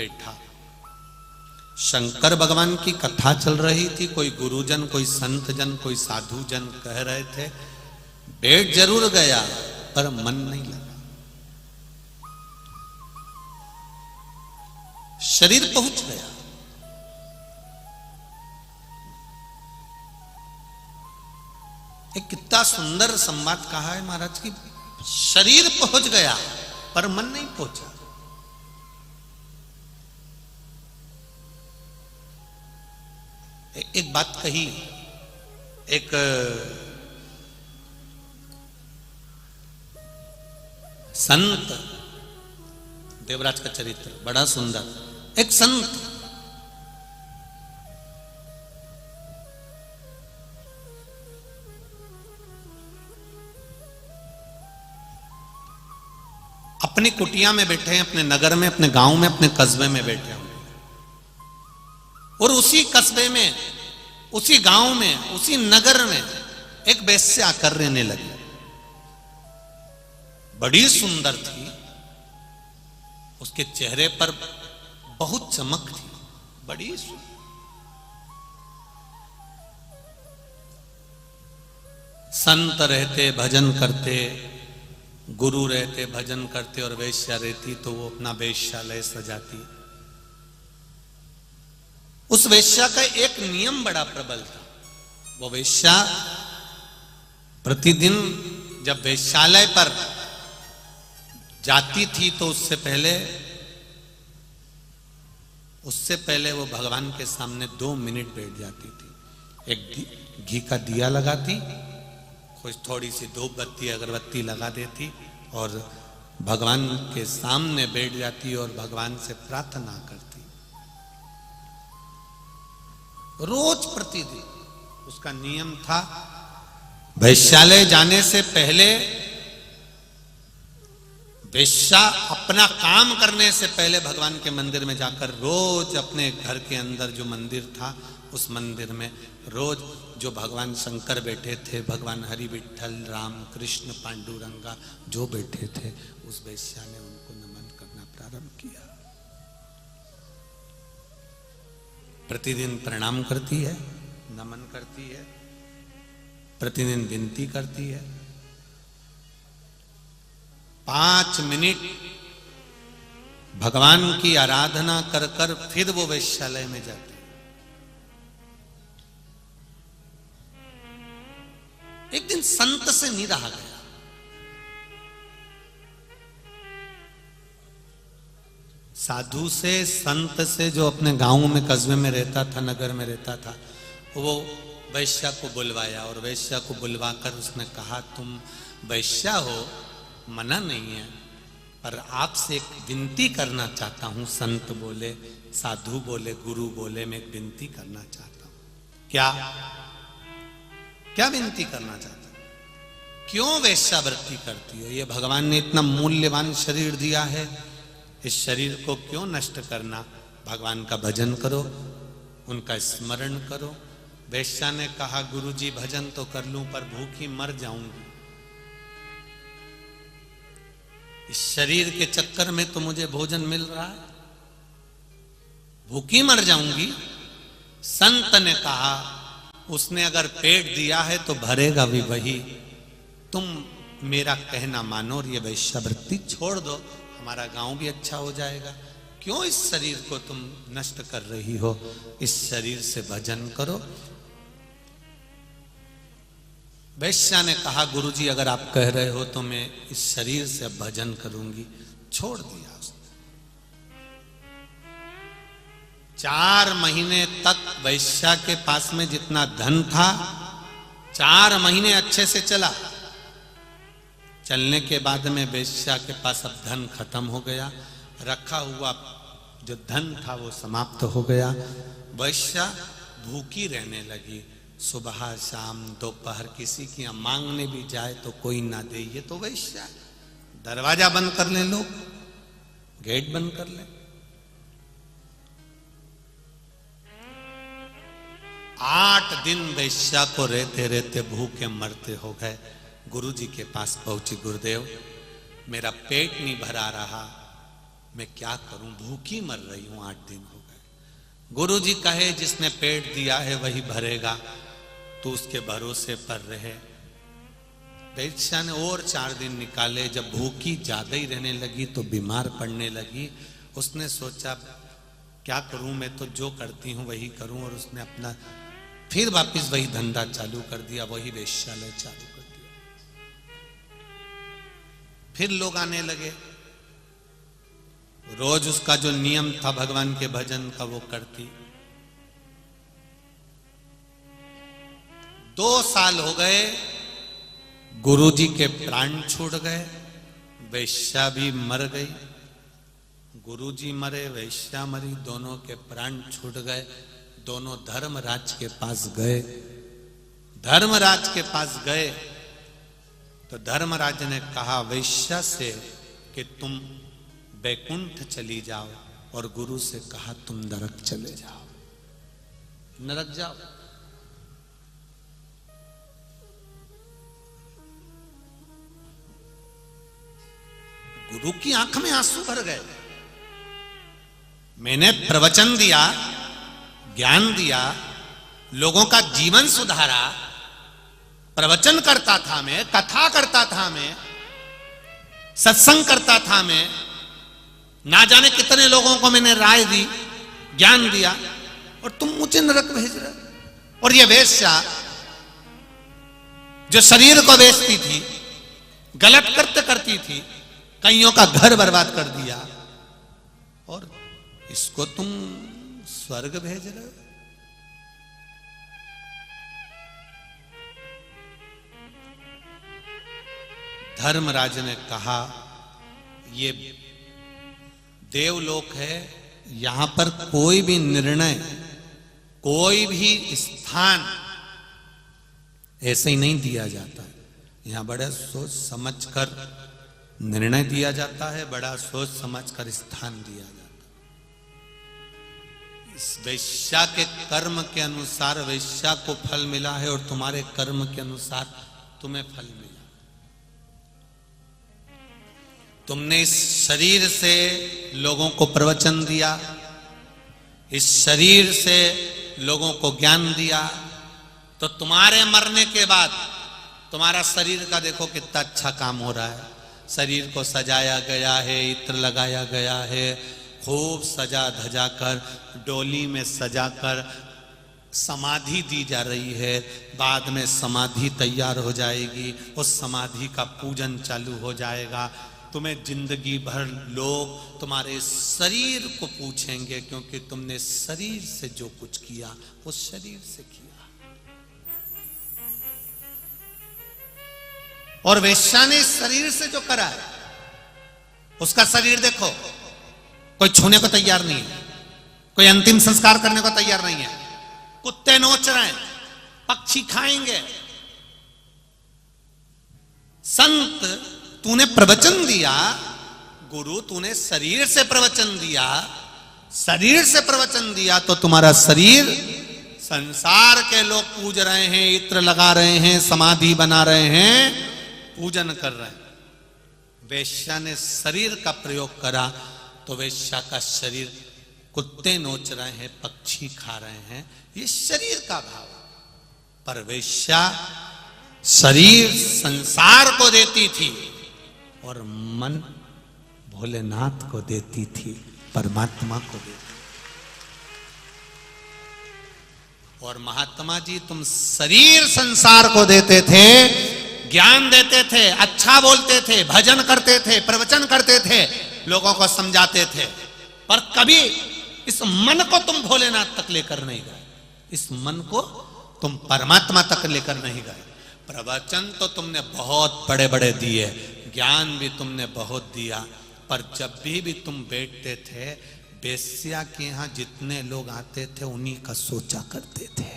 बैठा। शंकर भगवान की कथा चल रही थी, कोई गुरुजन, कोई संत जन, कोई साधु जन कह रहे थे। बैठ जरूर गया पर मन नहीं लगा। शरीर पहुंच गया। एक कितना सुंदर संवाद कहा है महाराज की, शरीर पहुंच गया पर मन नहीं पहुंचा। एक बात कही, एक संत, देवराज का चरित्र बड़ा सुंदर। एक संत अपनी कुटिया में बैठे हैं, अपने नगर में, अपने गांव में, अपने कस्बे में बैठे हुए, और उसी कस्बे में, उसी गांव में, उसी नगर में एक वेश्या आकर रहने लगी। बड़ी सुंदर थी, उसके चेहरे पर बहुत चमक थी, बड़ी सुंदर। संत रहते भजन करते, गुरु रहते भजन करते, और वेश्या रहती तो वो अपना वेश्यालय सजाती। उस वेश्या का एक नियम बड़ा प्रबल था। वो वेश्या प्रतिदिन जब वेश्यालय पर जाती थी तो उससे पहले वो भगवान के सामने 2 मिनट बैठ जाती थी। एक घी का दिया लगाती, कुछ थोड़ी सी धूप बत्ती अगरबत्ती लगा देती और भगवान के सामने बैठ जाती और भगवान से प्रार्थना करती। रोज प्रतिदिन उसका नियम था। वैश्यालय जाने से पहले वेश्या अपना काम करने से पहले भगवान के मंदिर में जाकर रोज अपने घर के अंदर जो मंदिर था उस मंदिर में रोज जो भगवान शंकर बैठे थे, भगवान हरि विठल, राम कृष्ण पांडुरंगा जो बैठे थे, उस वेश्या ने उनको नमन करना प्रारंभ किया। प्रतिदिन प्रणाम करती है, नमन करती है, प्रतिदिन विनती करती है। 5 मिनट भगवान की आराधना कर कर फिर वो वेश्यालय में जाती। एक दिन संत से नहीं रहा गया। साधु से, संत से, जो अपने गांव में कस्बे में रहता था, नगर में रहता था, वो वैश्या को बुलवाया और वैश्या को बुलवाकर उसने कहा, तुम वैश्या हो, मना नहीं है, पर आपसे एक विनती करना चाहता हूं। संत बोले, साधु बोले, गुरु बोले, मैं एक विनती करना चाहता हूं। क्या विनती करना चाहता हूं? क्यों वेश्यावृत्ति करती हो? ये भगवान ने इतना मूल्यवान शरीर दिया है, इस शरीर को क्यों नष्ट करना? भगवान का भजन करो, उनका स्मरण करो। वेश्या ने कहा, गुरुजी भजन तो कर लूं पर भूखी मर जाऊंगी। इस शरीर के चक्कर में तो मुझे भोजन मिल रहा है, भूखी मर जाऊंगी। संत ने कहा, उसने अगर पेट दिया है तो भरेगा भी वही। तुम मेरा कहना मानो और ये वेश्यावृत्ति छोड़ दो, हमारा गांव भी अच्छा हो जाएगा। क्यों इस शरीर को तुम नष्ट कर रही हो? इस शरीर से भजन करो। वैश्या ने कहा, गुरुजी अगर आप कह रहे हो तो मैं इस शरीर से अब भजन करूंगी। छोड़ दिया उसने। 4 महीने तक वैश्या के पास में जितना धन था, 4 महीने अच्छे से चला। चलने के बाद में वैश्या के पास अब धन खत्म हो गया, रखा हुआ जो धन था वो समाप्त हो गया। वैश्या भूखी रहने लगी। सुबह शाम दोपहर किसी की मांगने भी जाए तो कोई ना दे। ये तो वैश्या। दरवाजा बंद कर ले लोग, गेट बंद कर ले। 8 दिन वैश्या को रहते रहते भूखे मरते हो गए। गुरु जी के पास पहुंची, गुरुदेव मेरा पेट नहीं भरा रहा, मैं क्या करूं, भूखी मर रही हूं, 8 दिन हो गए। गुरुजी कहे जिसने पेट दिया है वही भरेगा, तो उसके भरोसे पर रहे। वेश्या ने और 4 दिन निकाले। जब भूखी ज्यादा ही रहने लगी तो बीमार पड़ने लगी। उसने सोचा क्या करूं, मैं तो जो करती हूं वही करूं, और उसने अपना फिर वापस वही धंधा चालू कर दिया, वही वेश्यालय चालू कर दिया। फिर लोग आने लगे, रोज उसका जो नियम था भगवान के भजन का वो करती। 2 साल हो गए, गुरुजी के प्राण छूट गए, वेश्या भी मर गई। गुरुजी मरे, वेश्या मरी, दोनों के प्राण छूट गए। दोनों धर्मराज के पास गए। धर्मराज के पास गए तो धर्मराज ने कहा वेश्या से कि तुम बैकुंठ चली जाओ, और गुरु से कहा तुम नरक चले जाओ, नरक जाओ। गुरु की आंख में आंसू भर गए। मैंने प्रवचन दिया, ज्ञान दिया, लोगों का जीवन सुधारा, प्रवचन करता था मैं, कथा करता था मैं, सत्संग करता था मैं, ना जाने कितने लोगों को मैंने राय दी, ज्ञान दिया, और तुम मुझे नरक भेज रहे। और ये वेश्या जो शरीर को बेचती थी, गलत करते करती थी, कईयों का घर बर्बाद कर दिया, और इसको तुम स्वर्ग भेज रहे हो। धर्मराज ने कहा ये देवलोक है, यहां पर कोई भी निर्णय, कोई भी स्थान ऐसे ही नहीं दिया जाता है। यहां बड़ा सोच समझकर निर्णय दिया जाता है, बड़ा सोच समझकर स्थान दिया जाता है। इस वेश्या के कर्म के अनुसार वेश्या को फल मिला है, और तुम्हारे कर्म के अनुसार तुम्हें फल मिला। तुमने इस शरीर से लोगों को प्रवचन दिया, इस शरीर से लोगों को ज्ञान दिया, तो तुम्हारे मरने के बाद तुम्हारा शरीर का देखो कितना अच्छा काम हो रहा है। शरीर को सजाया गया है, इत्र लगाया गया है, खूब सजा धजा कर, डोली में सजा कर समाधि दी जा रही है। बाद में समाधि तैयार हो जाएगी, उस समाधि का पूजन चालू हो जाएगा। तुम्हें जिंदगी भर लोग तुम्हारे शरीर को पूछेंगे, क्योंकि तुमने शरीर से जो कुछ किया वो शरीर से किया। और वेश्या ने शरीर से जो करा है, उसका शरीर देखो, कोई छूने को तैयार नहीं है, कोई अंतिम संस्कार करने को तैयार नहीं है। कुत्ते नोच रहे हैं, पक्षी खाएंगे। संत तूने प्रवचन दिया, गुरु तूने शरीर से प्रवचन दिया, शरीर से प्रवचन दिया, तो तुम्हारा शरीर संसार के लोग पूज रहे हैं, इत्र लगा रहे हैं, समाधि बना रहे हैं, पूजन कर रहे हैं। वेश्या ने शरीर का प्रयोग करा तो वेश्या का शरीर कुत्ते नोच रहे हैं, पक्षी खा रहे हैं, ये शरीर का भाव। पर वेश्या शरीर संसार को देती थी और मन भोलेनाथ को देती थी, परमात्मा को देती। और महात्मा जी तुम शरीर संसार को देते थे, ज्ञान देते थे, अच्छा बोलते थे, भजन करते थे, प्रवचन करते थे, लोगों को समझाते थे, पर कभी इस मन को तुम भोलेनाथ तक लेकर नहीं गए, इस मन को तुम परमात्मा तक लेकर नहीं गए। प्रवचन तो तुमने बहुत बड़े बड़े दिए, ज्ञान भी तुमने बहुत दिया, पर जब भी तुम बैठते थे, वेश्या के यहां जितने लोग आते थे उन्हीं का सोचा करते थे।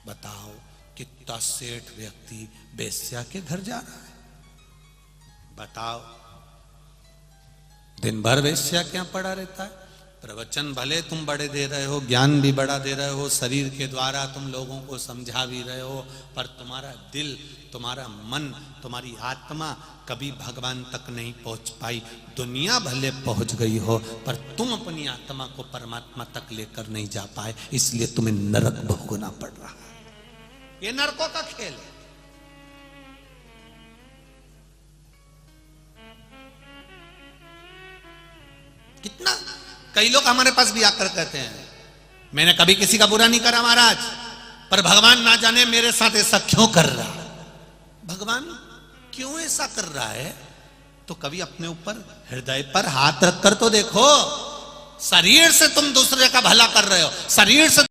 बताओ कितना सेठ व्यक्ति वेश्या के घर जा रहा है। बताओ दिन भर वेश्या क्या पड़ा रहता है, प्रवचन भले तुम बड़े दे रहे हो, ज्ञान भी बड़ा दे रहे हो, शरीर के द्वारा तुम लोगों को समझा भी रहे हो, पर तुम्हारा दिल, तुम्हारा मन, तुम्हारी आत्मा कभी भगवान तक नहीं पहुंच पाई। दुनिया भले पहुंच गई हो, पर तुम अपनी आत्मा को परमात्मा तक लेकर नहीं जा पाए, इसलिए तुम्हें नरक भोगना पड़ रहा है। ये नरकों का खेल है। कितना कई लोग हमारे पास भी आकर कहते हैं, मैंने कभी किसी का बुरा नहीं करा महाराज, पर भगवान ना जाने मेरे साथ ऐसा क्यों कर रहा। भगवान क्यों ऐसा कर रहा है, तो कभी अपने ऊपर हृदय पर हाथ रखकर तो देखो। शरीर से तुम दूसरे का भला कर रहे हो, शरीर से